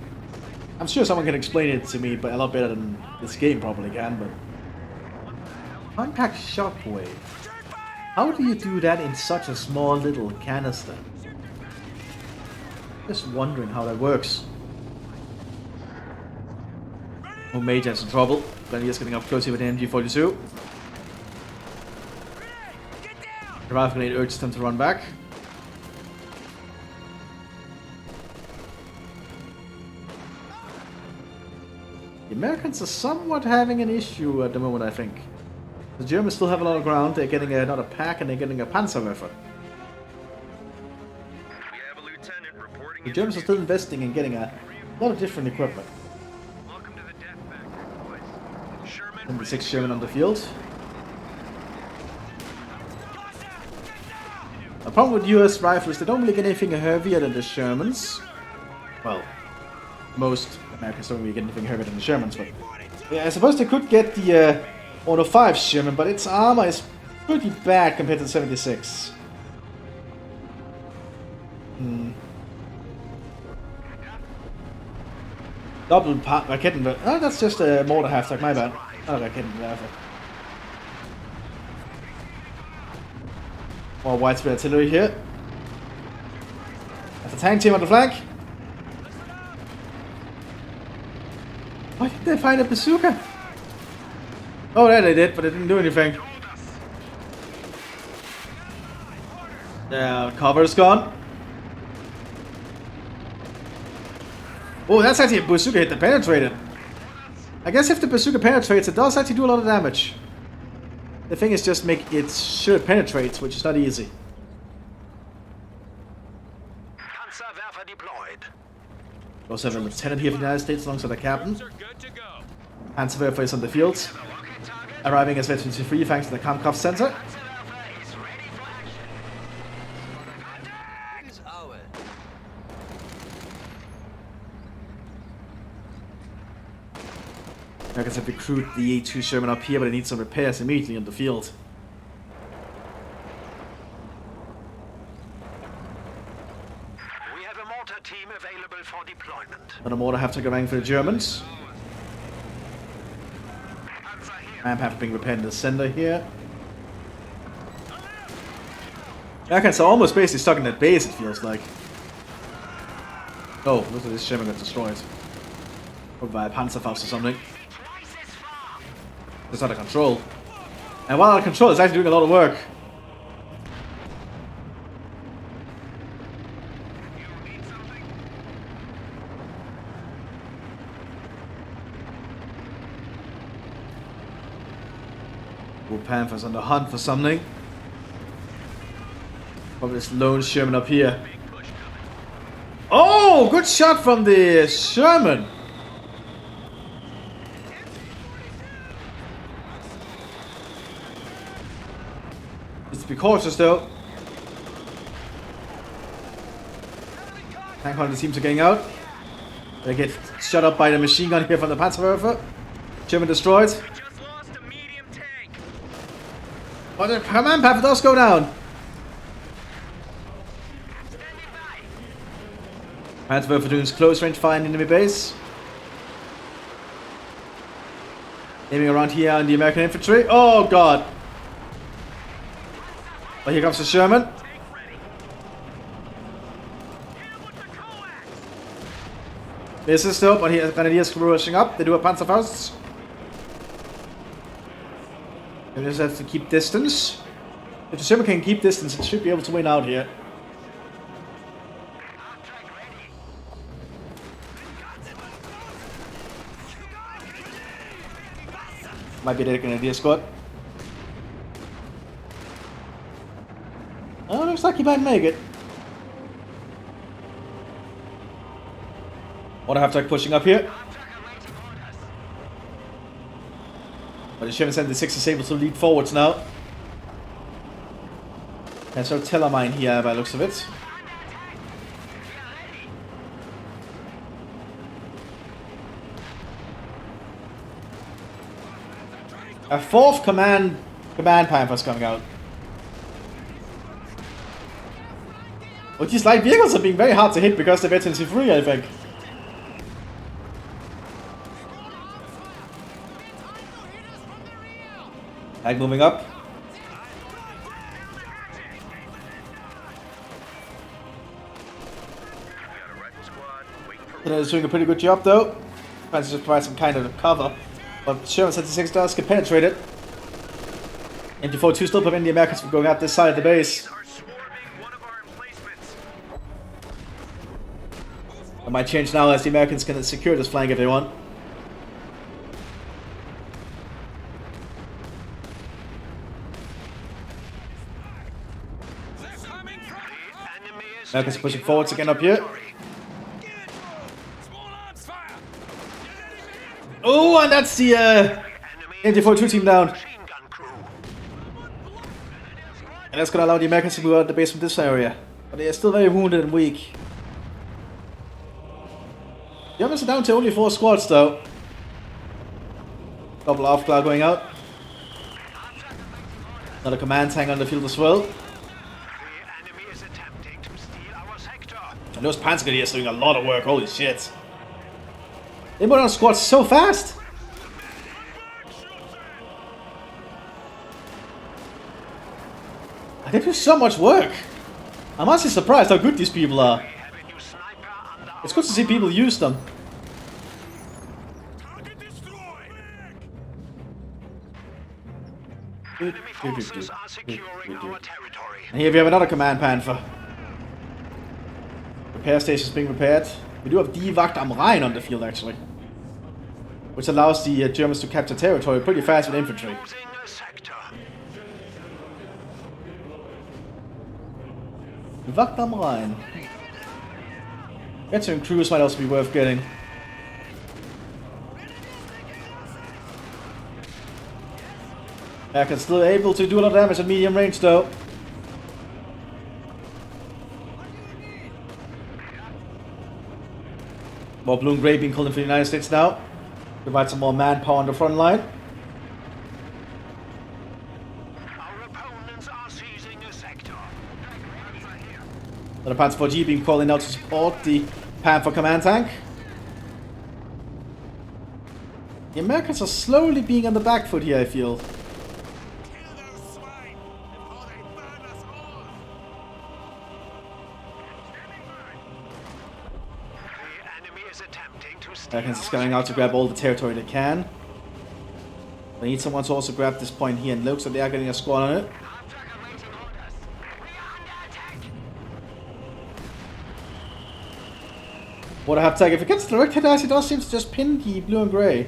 I'm sure someone can explain it to me, but a lot better than this game probably can. But compact shockwave. How do you do that in such a small little canister? Just wondering how that works. Oh, Mage has some trouble. Grenadier's getting up close here with the MG42. The rifle grenade urges them to run back. The Americans are somewhat having an issue at the moment, I think. The Germans still have a lot of ground. They're getting another pack and they're getting a Panzerwerfer. The Germans are still investing in getting a lot of different equipment. Welcome to the death factory, boys. Sherman. Number 6 Sherman on the field. The problem with US rifles, they don't really get anything heavier than the Shermans. Well, most Americans don't really get anything heavier than the Shermans, but yeah, I suppose they could get the 105 Sherman, but its armor is pretty bad compared to the 76. Double Raketten. Oh, that's just a mortar half-stack, my bad. Not a Rakettenwerfer. More widespread artillery here. That's a tank team on the flank. Why did they find a bazooka? Oh, there they did, but it didn't do anything. Cover's gone. Oh, that's actually a bazooka hit that penetrated. I guess if the bazooka penetrates, it does actually do a lot of damage. The thing is just make it sure it penetrates, which is not easy. Panzerwerfer deployed. We also have a lieutenant here from the United States alongside the captain. Are good to go. Panzerwerfer is on the field, arriving as Veteran 3 thanks to the Kampfkraft Center. Panzerwerfer is ready for action. It is our. Americans have recruited the A2 Sherman up here, but they need some repairs immediately on the field. We have a mortar team available for deployment. Another mortar have to go running for the Germans. Panzer here. Manpower being repaired in the center here. Americans are almost basically stuck in that base, it feels like. Oh, look at this Sherman got destroyed. Or by a Panzerfaust or something. It's out of control. And while out of control, it's actually doing a lot of work. Panther's on the hunt for something. Probably this lone Sherman up here. Oh, good shot from the Sherman. Just be cautious though. Tank hunters teams are getting out. They get shot up by the machine gun here from the Panzerwerfer. Sherman destroyed. Just lost a medium tank. Oh, the command path does go down. Panzerwerfer doing close range fire in enemy base. Aiming around here on the American infantry. Oh god. Oh, here comes the Sherman. Misses still, but here Grenadiers rushing up. They do a Panzerfaust. They just have to keep distance. If the German can keep distance, it should be able to win out here. Might be a Grenadier squad. Oh, looks like he might make it. Water half-track pushing up here. But the German 76 is able to lead forwards now. And so Tellermine here by the looks of it. A fourth command Panthers coming out. But these light vehicles are being very hard to hit because they're veteran free, I think. Like moving up. They're doing a pretty good job though. Trying to just provide some kind of cover. But Sherman 76 does get penetrated. MT-42 still prevent the Americans from going out this side of the base. It might change now as the Americans can secure this flank if they want. Americans are pushing forwards again up here. Oh, and that's the MT-42 team down. And that's going to allow the Americans to move out of the base from this area. But they are still very wounded and weak. The Germans are down to only 4 squads though. Double off cloud going out. Another command tank on the field as well. And those Panzer Grenadiers are doing a lot of work, holy shit. They put on squads so fast! They do so much work! I'm honestly surprised how good these people are. It's good to see people use them. And here we have another command Panther. Repair stations being repaired. We do have Die Wacht am Rhein on the field actually. Which allows the Germans to capture territory pretty fast with infantry. Die Wacht am Rhein. Veteran crews might also be worth getting. Americans still able to do a lot of damage at medium range though. More blue and grey being called in for the United States now. Provide some more manpower on the front line. Our opponents are seizing a sector. Another Panzer 4G being called in now to support the Panther command tank. The Americans are slowly being on the back foot here, I feel. Americans are going out to grab all the territory they can. They need someone to also grab this point here, and looks like they are getting a squad on it. What I have to take, if it gets direct hit as it does seem to just pin the blue and grey.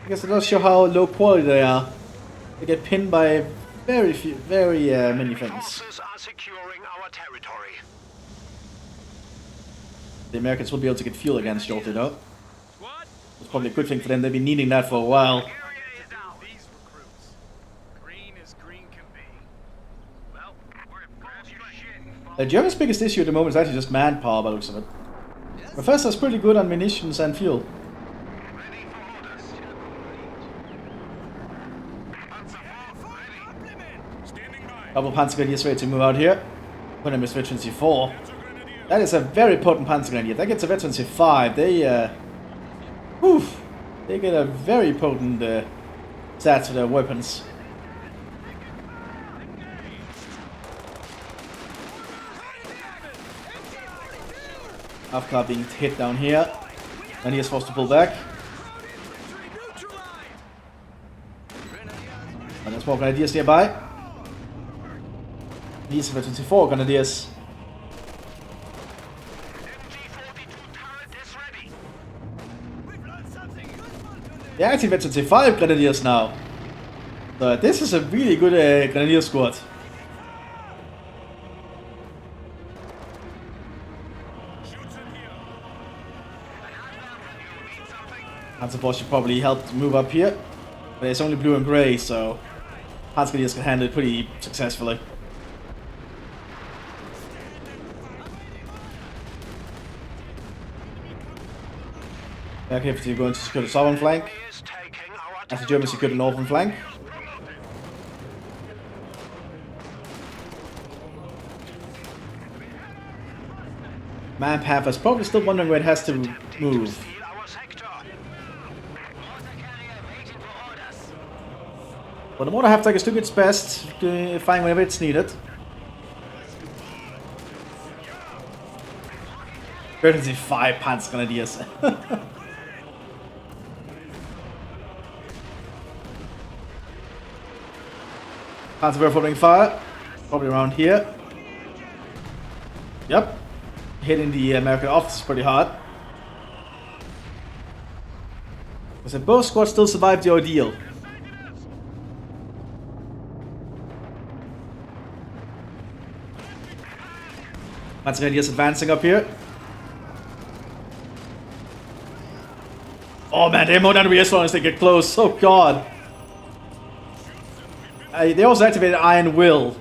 I guess it does show how low quality they are. They get pinned by very many things. The Americans will be able to get fuel again shortly though. It's probably a good thing for them, they've been needing that for a while. The Germans' biggest issue at the moment is actually just manpower by the looks of it. Professor's pretty good on munitions and fuel. Couple of Panzer Grenadiers ready to move out here. One of them is veteran C4. That is a very potent Panzer Grenadier. That gets a veteran C5. They get a very potent stats for their weapons. Afka being hit down here. And he is forced to pull back. And there's more Grenadiers nearby. These are 24 Grenadiers. They're actually 25 Grenadiers now. So this is a really good Grenadier squad. Panzer Force should probably help to move up here. But it's only blue and grey, so Panzer Grenadiers can handle it pretty successfully. Okay, if you're going to secure the southern flank, as the Germans secure the northern flank. Man Panther's probably still wondering where it has to move. But the mortar half tank is doing its best to find whenever it's needed. 35 Panzer Grenadiers. Panzerwerfer opening fire. Probably around here. Yep. Hitting the American officers pretty hard. Because both squads still survived the ordeal. Panzer Grenadiers advancing up here. Oh man, they're more than we as long as they get close. Oh god. They also activated Iron Will.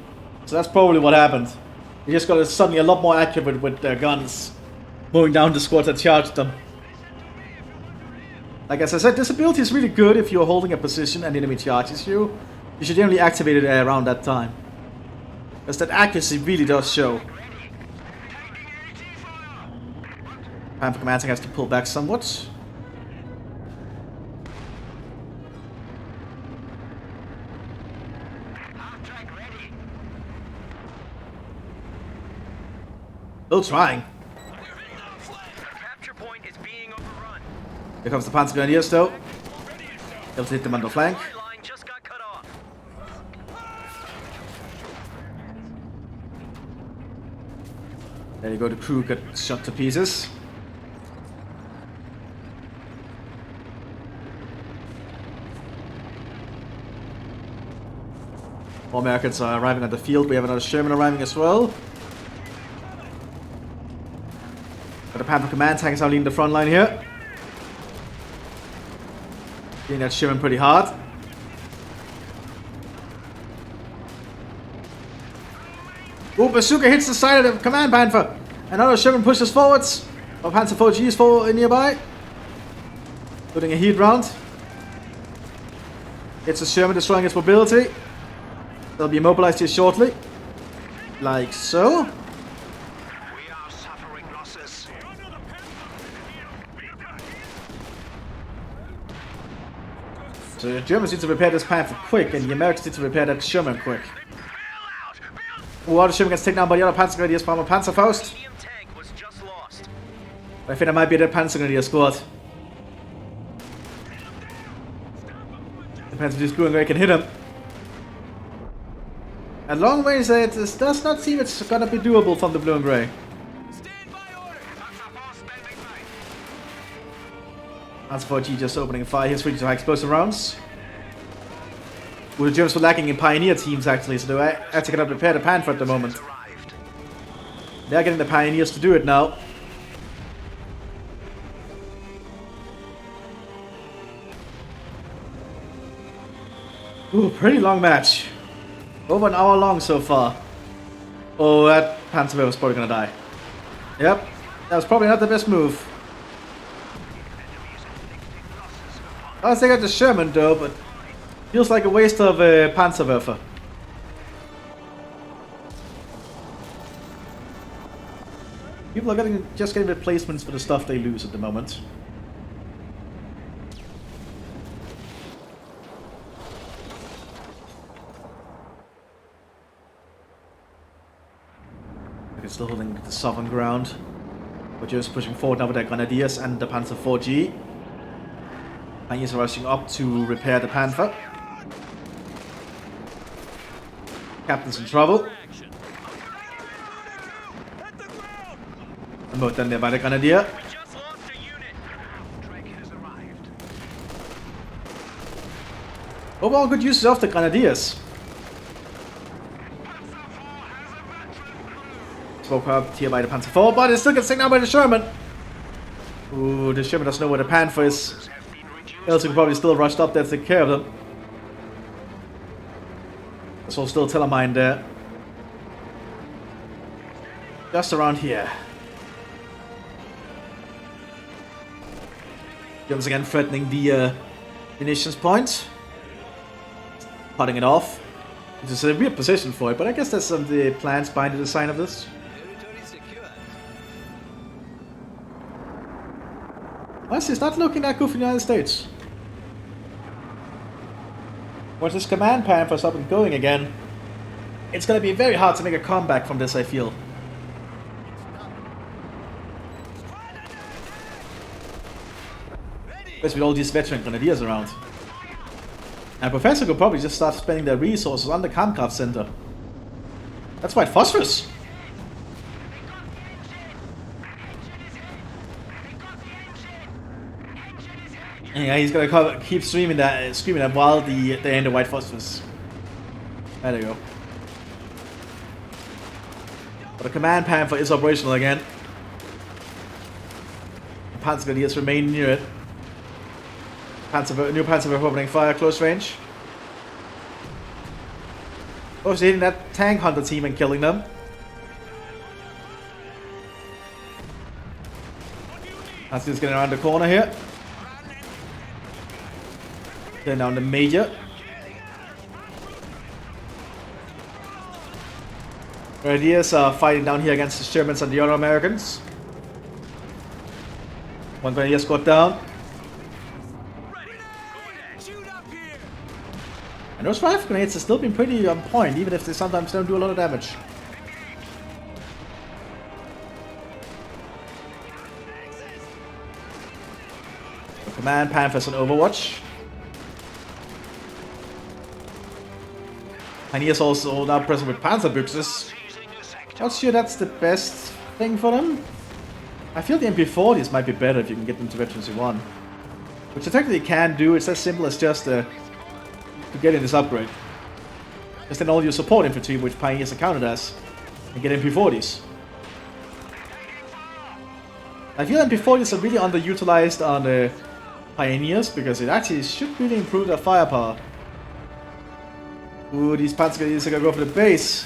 So that's probably what happened. They just got suddenly a lot more accurate with their guns. Mowing down the squads that charged them. Like as I said, this ability is really good if you're holding a position and the enemy charges you. You should generally activate it around that time. Because that accuracy really does show. Panther Commanding has to pull back somewhat. Still trying. Capture point is being overrun. Here comes the Panzer Grenadiers though. Able to hit them on the flank. Line just got cut off. There you go, the crew got shot to pieces. More Americans are arriving on the field. We have another Sherman arriving as well. But the Panther Command tank is now leading the front line here. Getting that Sherman pretty hard. Ooh, Bazooka hits the side of the Command Panther. Another Sherman pushes forwards. Our Panzer 4G is nearby. Putting a heat round. It's a Sherman destroying its mobility. They'll be immobilized here shortly. Like so. So the Germans need to repair this Panther quick, and the Americans need to repair that Sherman quick. Oh, the Sherman gets taken down by the other Panzer Grenadiers from a Panzerfaust. I think that might be the Panzer Grenadier squad. Depends if this blue and gray can hit him. At long range, it does not seem it's gonna be doable from the blue and gray. Panzer 4G just opening fire here, switching to high explosive rounds. Well, the Germans were lacking in pioneer teams actually, so they actually cannot repair the Panther at the moment. They're getting the pioneers to do it now. Ooh, pretty long match. Over an hour long so far. Oh, that Panzer was probably gonna die. Yep, that was probably not the best move. I was thinking of the Sherman though, but feels like a waste of a Panzerwerfer. People are just getting replacements for the stuff they lose at the moment. They're still holding the southern ground. But just pushing forward now with their Grenadiers and the Panzer 4G. Pioneers are rushing up to repair the Panther. Captain's in trouble. Mod den der bei der Grenadier. We just lost a unit. Drake has arrived. Overall good uses of the Grenadiers. Spoke up here by the Panzer IV, but it still gets taken out by the Sherman. Ooh, the Sherman doesn't know where the Panther is. Else he could probably still rushed up there to take care of them. There's all still Telemine there. Just around here. Germans again threatening the munitions point. Cutting it off. It's a weird position for it, but I guess there's some of the plans behind the design of this. Territory secure. Honestly, it's not looking that good for the United States. Once this command Panther's up and going again, it's gonna be very hard to make a comeback from this, I feel. Especially with all these veteran grenadiers around. And Professor could probably just start spending their resources on the Kampfkraft Center. That's White Phosphorus! Yeah, he's gonna keep screaming that while they end the White Phosphorus. There they go. But the Command Panther is operational again. The Panzer Grenadiers remain near it. New Panzer opening fire close range. Obviously hitting that tank hunter team and killing them. That's just getting around the corner here. Then down the Major. Grenadiers are fighting down here against the Germans and the other Americans. One Grenadier squad down. And those rifle grenades have still been pretty on point, even if they sometimes don't do a lot of damage. The Command Panthers on Overwatch. Pioneers also now present with Panzerbüchses. Not sure that's the best thing for them. I feel the MP40s might be better if you can get them to Veterancy 1. Which they technically can do, it's as simple as just to get in this upgrade. Just then all your support infantry, which Pioneers are counted as, and get MP40s. I feel MP40s are really underutilized on the Pioneers, because it actually should really improve their firepower. Ooh, these Panzer Grenadiers are gonna go for the base.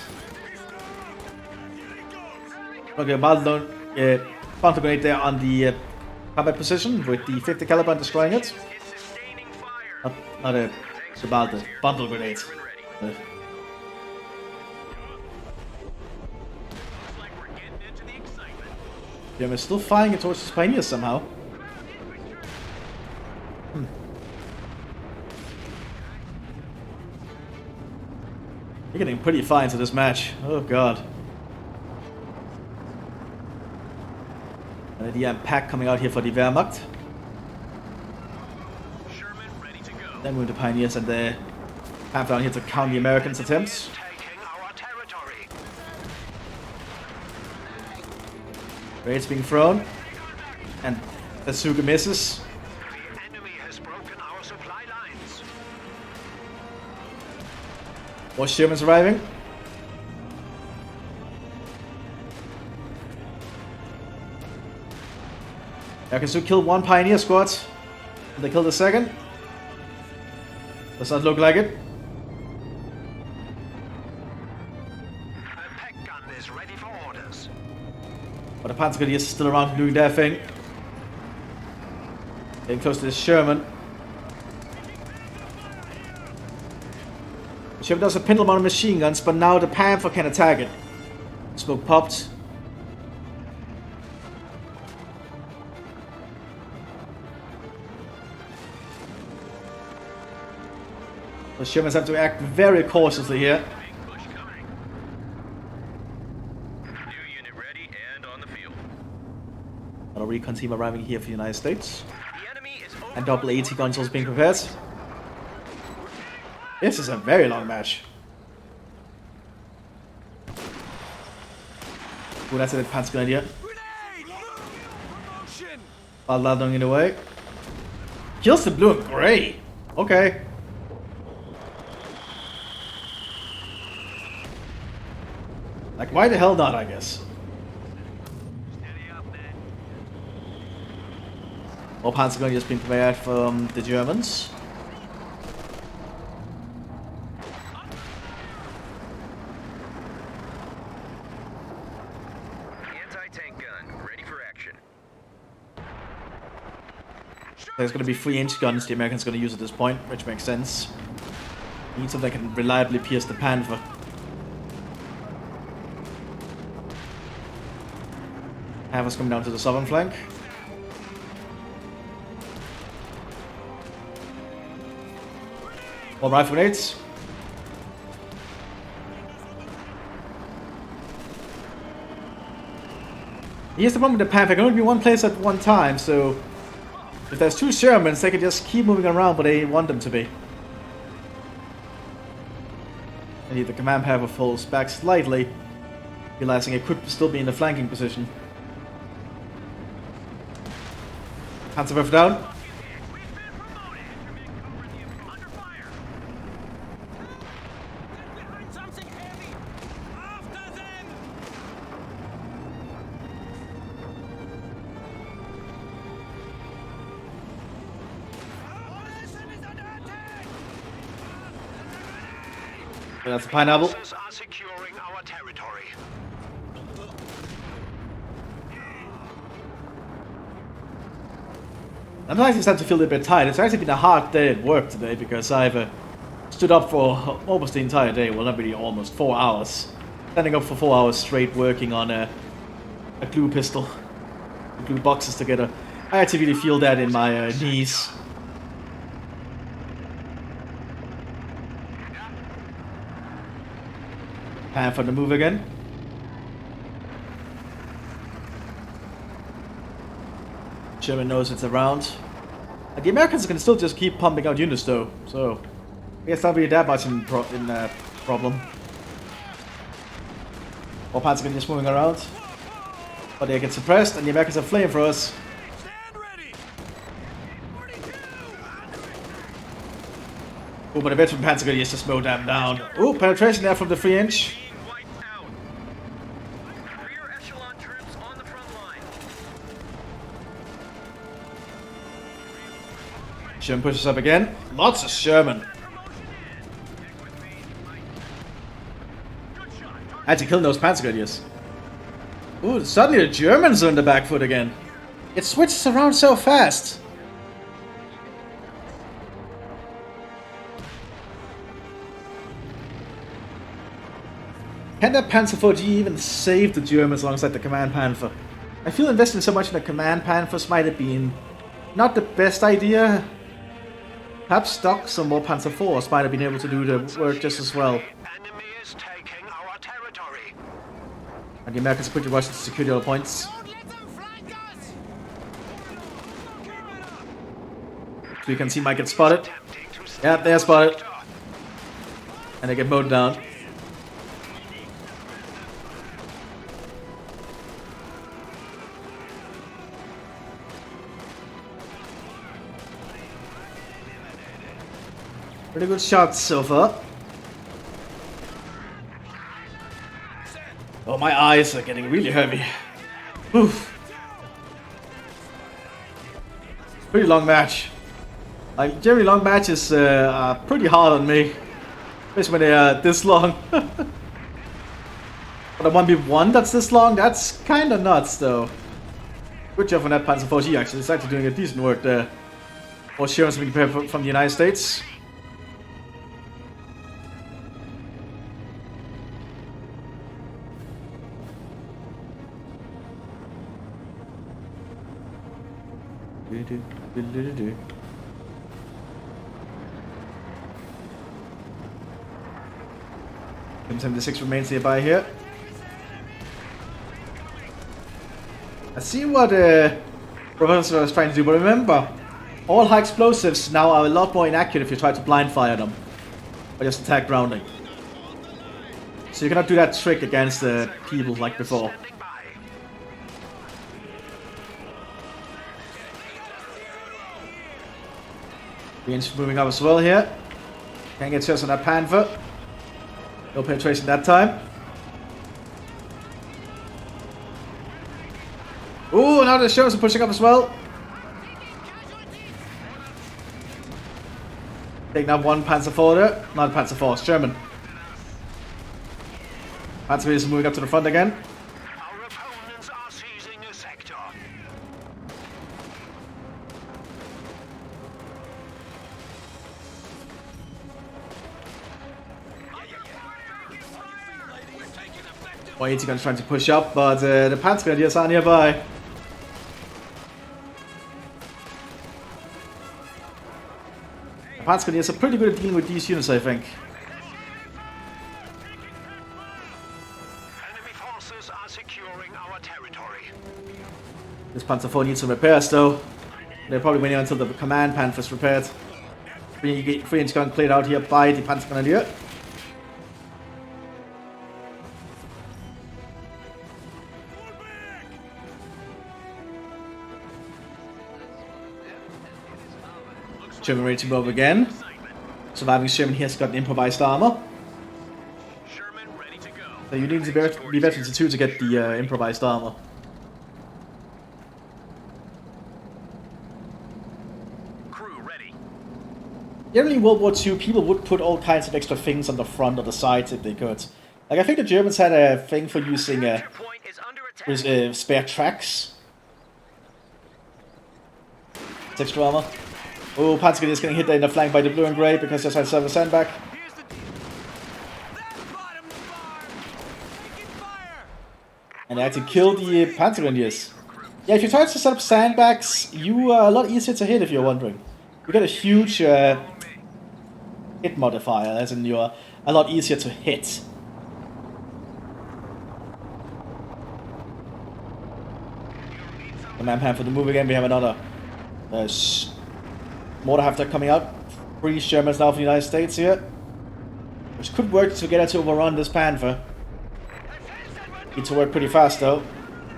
Okay, Bundle grenade there on the combat position with the 50 caliber and destroying it. Not a bundle grenade. Yeah, we're still firing it towards the Pioneers somehow. You're getting pretty far into this match. Oh god. And the pack coming out here for the Wehrmacht. Then move the Pioneers and the Panther down here to counter the Americans' attempts. Raids being thrown. And Asuka misses. More Shermans arriving. Yakuzu killed one Pioneer squad. Did they kill the second? Does not look like it. The peg gun is ready for orders. But the Panzer Grenadiers are still around doing their thing. Getting close to the Sherman. The Sherman does a pendulum on machine guns, but now the Panther can attack it. Smoke popped. The Shermans have to act very cautiously here. Another recon team arriving here for the United States. And double AT guns also being prepared. This is a very long match. Ooh, that's a Panzer Grenadier. Landing in the way. Kills the blue and gray. Okay. Like, why the hell not, I guess. More panzer gun just been prepared from the Germans. Anti-tank gun, ready for action. There's going to be 3-inch guns the Americans are going to use at this point, which makes sense. Need something that can reliably pierce the Panther. Panther's coming down to the southern flank. More rifle grenades. Here's the problem with the Panther. There can only be one place at one time, so if there's 2 Shermans, they can just keep moving around where they want them to be. I need the command Panther falls back slightly, realizing it could still be in the flanking position. Panzer down. That's a pineapple. Are securing our territory. I'm actually starting to feel a bit tired. It's actually been a hard day at work today because I've stood up for almost the entire day. Well, not really almost, 4 hours. Standing up for 4 hours straight working on a glue pistol. Glue boxes together. I actually really feel that in my knees. Time for the move again. German knows it's around. And the Americans can still just keep pumping out units though, so I guess that'll be that much in problem. More panzer can just moving around. But they get suppressed and the Americans have flamethrowers. Oh, but a veteran panzer gun is just mow them down. Oh, penetration there from the 3-inch. Sherman pushes up again. Lots of Sherman. I had to kill those panzer gunners. Ooh, suddenly the Germans are on the back foot again. It switches around so fast. Can that Panzer 4G even save the Germans alongside the Command Panther? I feel investing so much in the Command Panthers might have been not the best idea. Perhaps stock some more Panzer 4s might have been able to do the work just as well. Enemy is taking our territory. And the Americans are quickly rushing to secure the other points. So you can see Mike get spotted. Yeah, they're spotted. And they get mowed down. Pretty good shots so far. Oh, my eyes are getting really heavy. Oof. Pretty long match. Like, generally long matches are pretty hard on me. Especially when they are this long. But a 1v1 that's this long, that's kinda nuts though. Good job on that Panzer 4G actually. It's actually doing a decent work there. More Shermans being prepared from the United States. M76 remains nearby here. I see what Professor is trying to do, but remember, all high explosives now are a lot more inaccurate if you try to blind fire them. Or just attack grounding. So you cannot do that trick against people like before. Koreans moving up as well here. Can't get shots on that Panther. No penetration that time. Ooh, now the Shermans are pushing up as well. Taking out one Panzer IV there. Not Panzer IV, Sherman. Panzer is moving up to the front again. Our opponents are seizing a sector. More 80 guns trying to push up, but the Panzer Grenadiers are nearby. The Panzer Grenadiers are pretty good at dealing with these units, I think. Enemy forces are securing our territory. This Panzer IV needs some repairs though. They're probably waiting until the command Panther's repaired. 3-inch gun cleared out here by the Panzer Grenadier. Sherman ready to move again. Surviving Sherman here has got an improvised armor. Sherman ready to go. So you need to be veterans 2 to get the improvised armor. Crew ready. Generally in World War II, people would put all kinds of extra things on the front or the sides if they could. Like I think the Germans had a thing for using Capture point is under attack. spare tracks. It's extra armor. Oh, Panzer is getting hit there in the flank by the blue and grey because they're trying to serve a sandbag. Here's the deal. That's bottom the bar. Taking fire. And they actually kill the Panzer Grenadiers. Yeah, if you try to set up sandbags, you are a lot easier to hit if you're wondering. You get a huge hit modifier, as in you're a lot easier to hit. The man for the move again, we have another mortar after coming out. 3 Shermans now from the United States here. Which could work together to overrun this Panther. Need to work pretty fast though.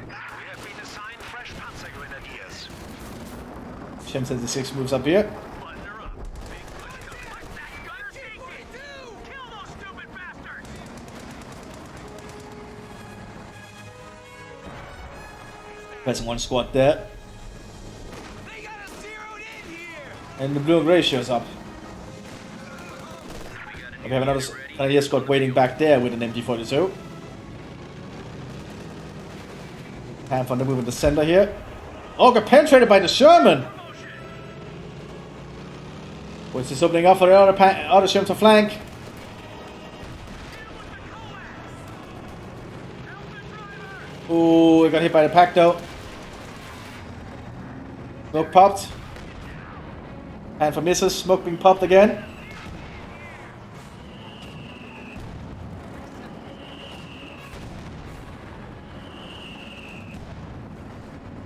We have been assigned fresh Panzer Grenadiers. Shem 76 moves up here. Pressing one squad there. They got us zeroed in here. And the blue and grey shows up. We have another Grenadier squad waiting back there with an MG42. Panther to move in the center here. Oh, got penetrated by the Sherman! Which is opening up for the other Sherman to flank. Ooh, we got hit by the pack though. Smoke popped. Panther misses, smoke being popped again.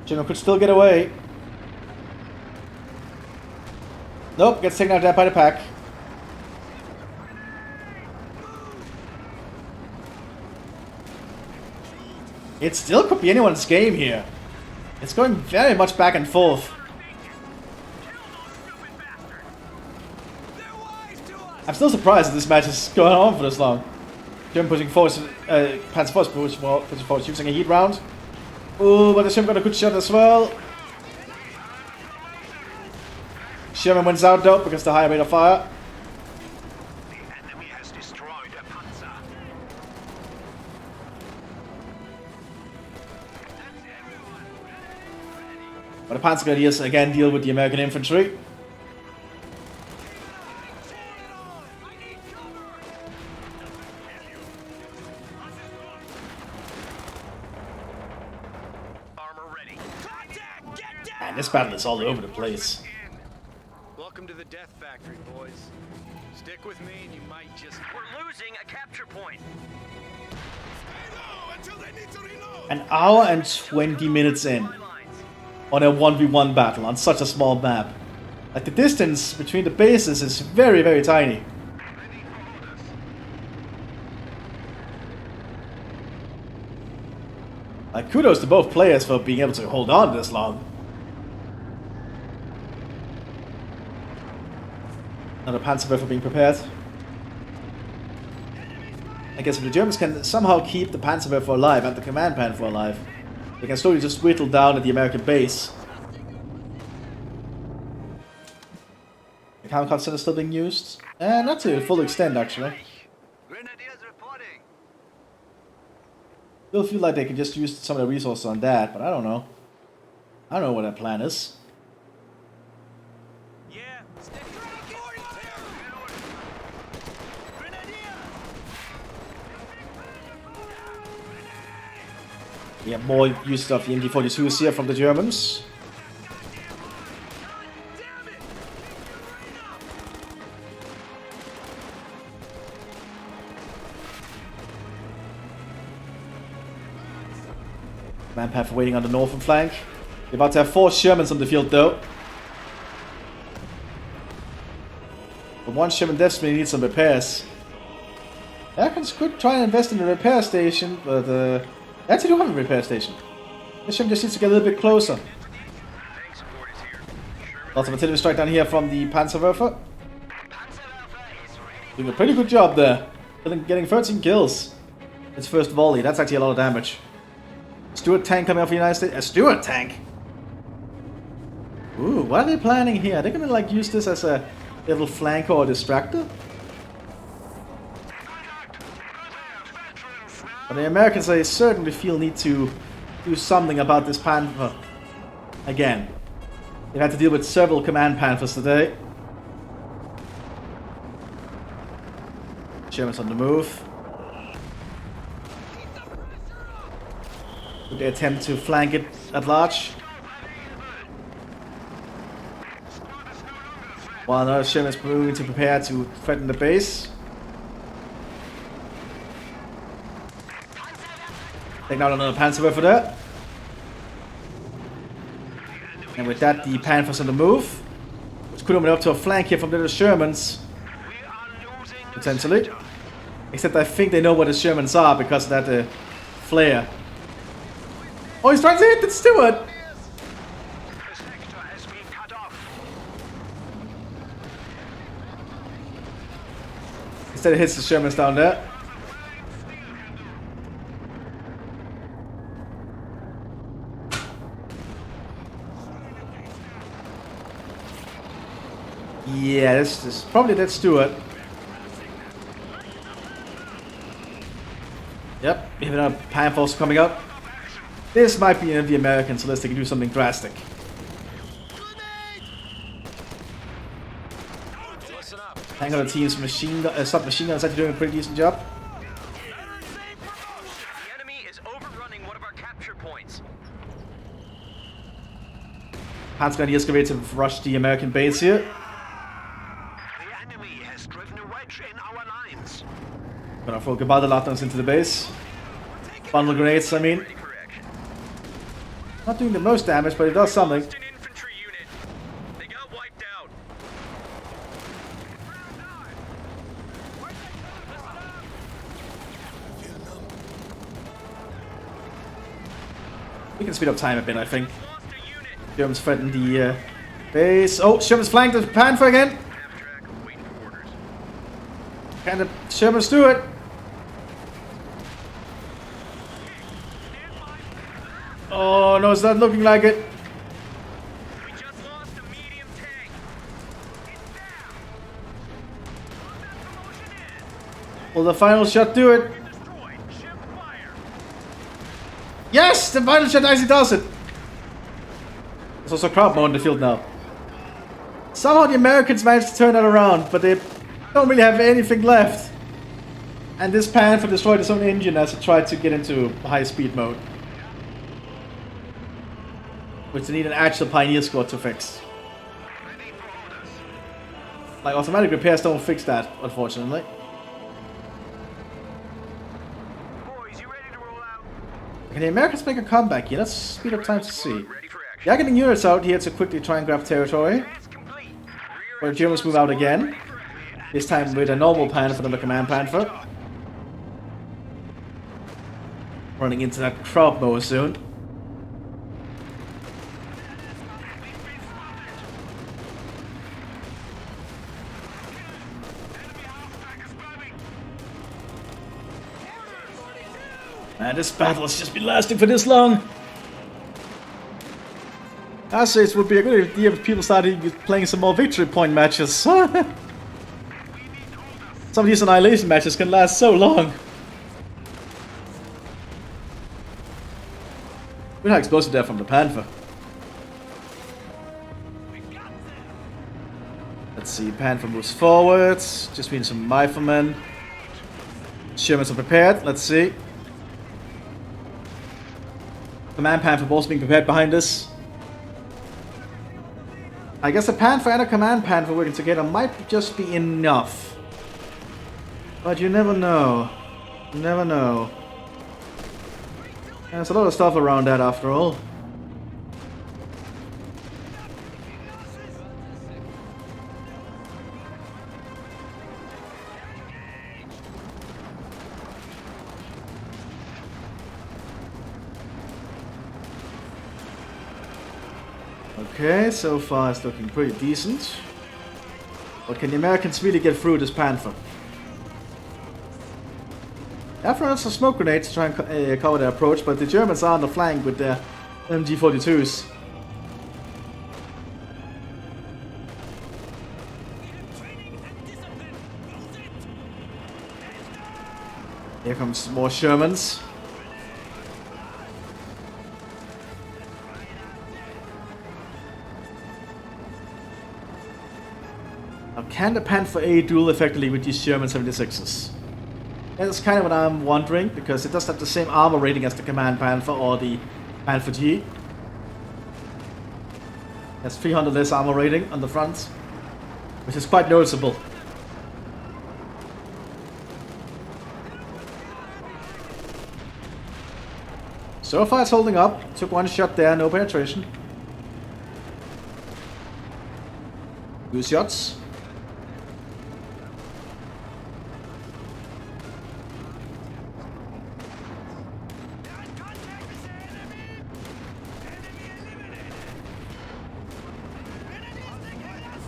Jimmy could still get away. Nope, gets taken out there by the pack. It still could be anyone's game here. It's going very much back and forth. I'm still surprised that this match is going on for this long. German pushing forward, Panzer force pushing forward, using a heat round. Ooh, but the Sherman got a good shot as well. Sherman wins out though because the higher rate of fire. The enemy has destroyed a Panzer. But the Panzer Grenadiers again deal with the American infantry. Man, this battle is all over the place. Welcome to the Death Factory, boys. Stick with me and you might just... We're losing a capture point. An hour and 20 minutes in on a 1v1 battle on such a small map. Like the distance between the bases is very, very tiny. Like kudos to both players for being able to hold on this long. Another Panzerwerfer being prepared. I guess if the Germans can somehow keep the Panzerwerfer alive and the command Panzer alive, they can slowly just whittle down at the American base. The Common Comm Center is still being used. Not to a full extent, actually. Grenadiers reporting. Still feel like they could just use some of the resources on that, but I don't know. I don't know what their plan is. Yeah. Stick Grenadier! We have more use of the MG42s here from the Germans. Manpath waiting on the northern flank. They're about to have 4 Shermans on the field though. But one Sherman desperately needs some repairs. The Americans could try and invest in the repair station, but they actually do have a repair station. This Sherman just needs to get a little bit closer. Lots of artillery strike down here from the Panzerwerfer. Doing a pretty good job there. Getting 13 kills. Its first volley, that's actually a lot of damage. Stuart tank coming off the United States. A Stuart tank? Ooh, what are they planning here? Are they gonna like use this as a little flanker or distractor? But the Americans, I certainly feel, need to do something about this Panther. Again. They've had to deal with several command Panthers today. Germans on the move. They attempt to flank it at large. While another Sherman is moving to prepare to threaten the base. Taking out another Panzerwerfer there. And with that, the Panthers on the move. Which could open up to a flank here from the Shermans. Potentially. Except I think they know what the Shermans are because of that flare. Oh, he's trying to hit the Steward! Instead it hits the Shermans down there. Yeah, this is probably that Steward. Yep, we have another Panthers coming up. This might be the Americans unless they can do something drastic. Hang on, the team's submachine gun is actually doing a pretty decent job. The enemy is overrunning one of our capture points. Han's got the excavator to rush the American base here. The enemy has driven a wedge in our lines. Gonna throw Gebalderladungs into the base. Bundle grenades, I mean. Not doing the most damage, but it does something. An infantry unit. They got wiped out. We can speed up time a bit, I think. Germans threaten the base. Oh, Shermans flanked the Panther again. Can the Shermans do it? Oh no, it's not looking like it. We just lost a medium tank. Will the final shot do it? Destroyed. Ship fire. Yes, the final shot actually does it. There's also a crowd more on the field now. Somehow the Americans managed to turn that around, but they don't really have anything left. And this Panther destroyed his own engine as it tried to get into high speed mode. Which they need an actual Pioneer squad to fix. Like, automatic repairs don't fix that, unfortunately. Boys, you ready to roll out? Can the Americans make a comeback here? Let's speed up time to see. Ready for action. They are getting units out here to quickly try and grab territory. That's complete. But the Germans move out again. This time with a normal Panther than the command Panther. Running into that crowd mower soon. Man, this battle has just been lasting for this long. I say it would be a good idea if people started playing some more victory point matches. Some of these annihilation matches can last so long. Look how explosive they're from the Panther. Let's see, Panther moves forward. Just means some riflemen. Shermans are prepared. Let's see. Command Panther also being prepared behind us. I guess a Panther and a Command Panther working together might just be enough. But you never know. You never know. There's a lot of stuff around that after all. Okay, so far it's looking pretty decent. But can the Americans really get through this Panther? After some smoke grenades to try and cover their approach, but the Germans are on the flank with their MG42s. Here comes more Shermans. Now, can the Panther A duel effectively with these Sherman 76s? That's kind of what I'm wondering, because it does have the same armor rating as the Command Panther or the Panther G. It has 300 less armor rating on the front, which is quite noticeable. So far it's holding up. Took one shot there, no penetration. 2 shots.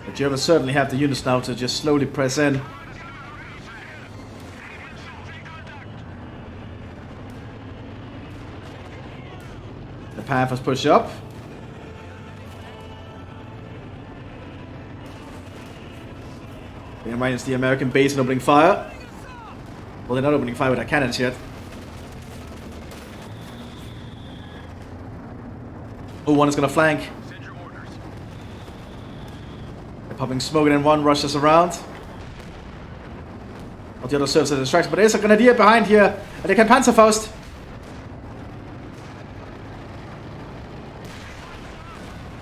The Germans certainly have the units now to just slowly press in. The Panthers push up. Being minus the American base and opening fire. Well, they're not opening fire with their cannons yet. Oh, one is gonna flank. They're popping smoke and then one rushes around. Well, the other serves as a distraction, but there's a grenadier behind here. And they can Panzerfaust.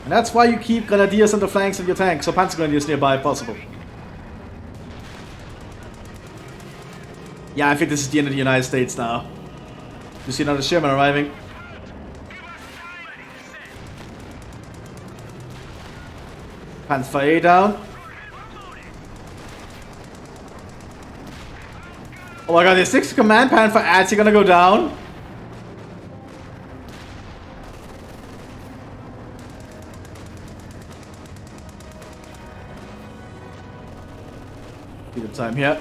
And that's why you keep grenadiers on the flanks of your tanks, so Panzer Grenadiers nearby if possible. Yeah, I think this is the end of the United States now. You see another Sherman arriving. Panther A down. Oh my god, the 6th Command Panther actually gonna go down. Give it time here.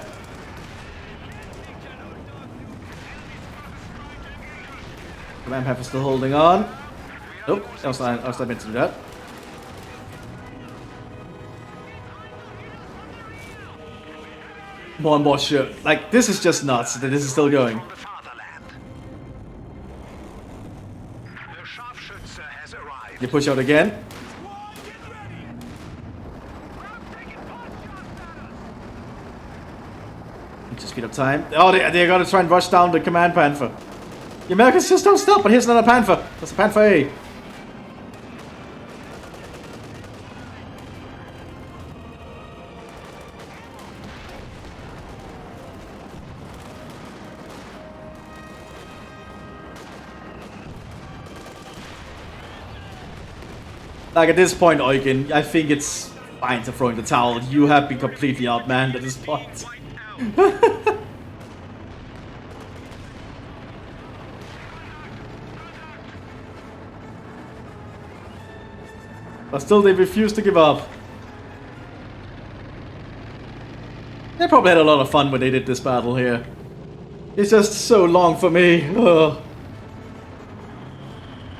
Command Panther still holding on. Nope, I was not meant to do that. More and more sure. Like, this is just nuts that this is still going. You push out again. Just speed up time. Oh, they're gonna try and rush down the Command Panther. The Americans just don't stop, but here's another Panther. That's a Panther A. Like, at this point, Eugen, I think it's fine to throw in the towel. You have been completely outmanned at this point. But still, they refuse to give up. They probably had a lot of fun when they did this battle here. It's just so long for me. Ugh.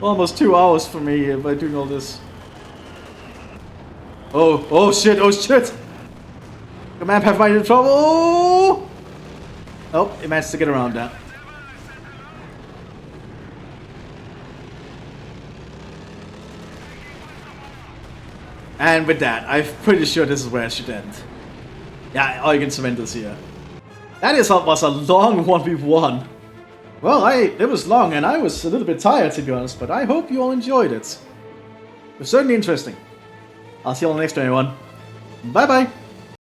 Almost 2 hours for me by doing all this. Oh shit, oh shit! Command Pathfinder in trouble! Oh, he managed to get around that. And with that, I'm pretty sure this is where it should end. Yeah, Eugen's Mthis here. That was a long 1v1. Well, it was long and I was a little bit tired to be honest, but I hope you all enjoyed it. It was certainly interesting. I'll see you on the next one, everyone. Bye bye!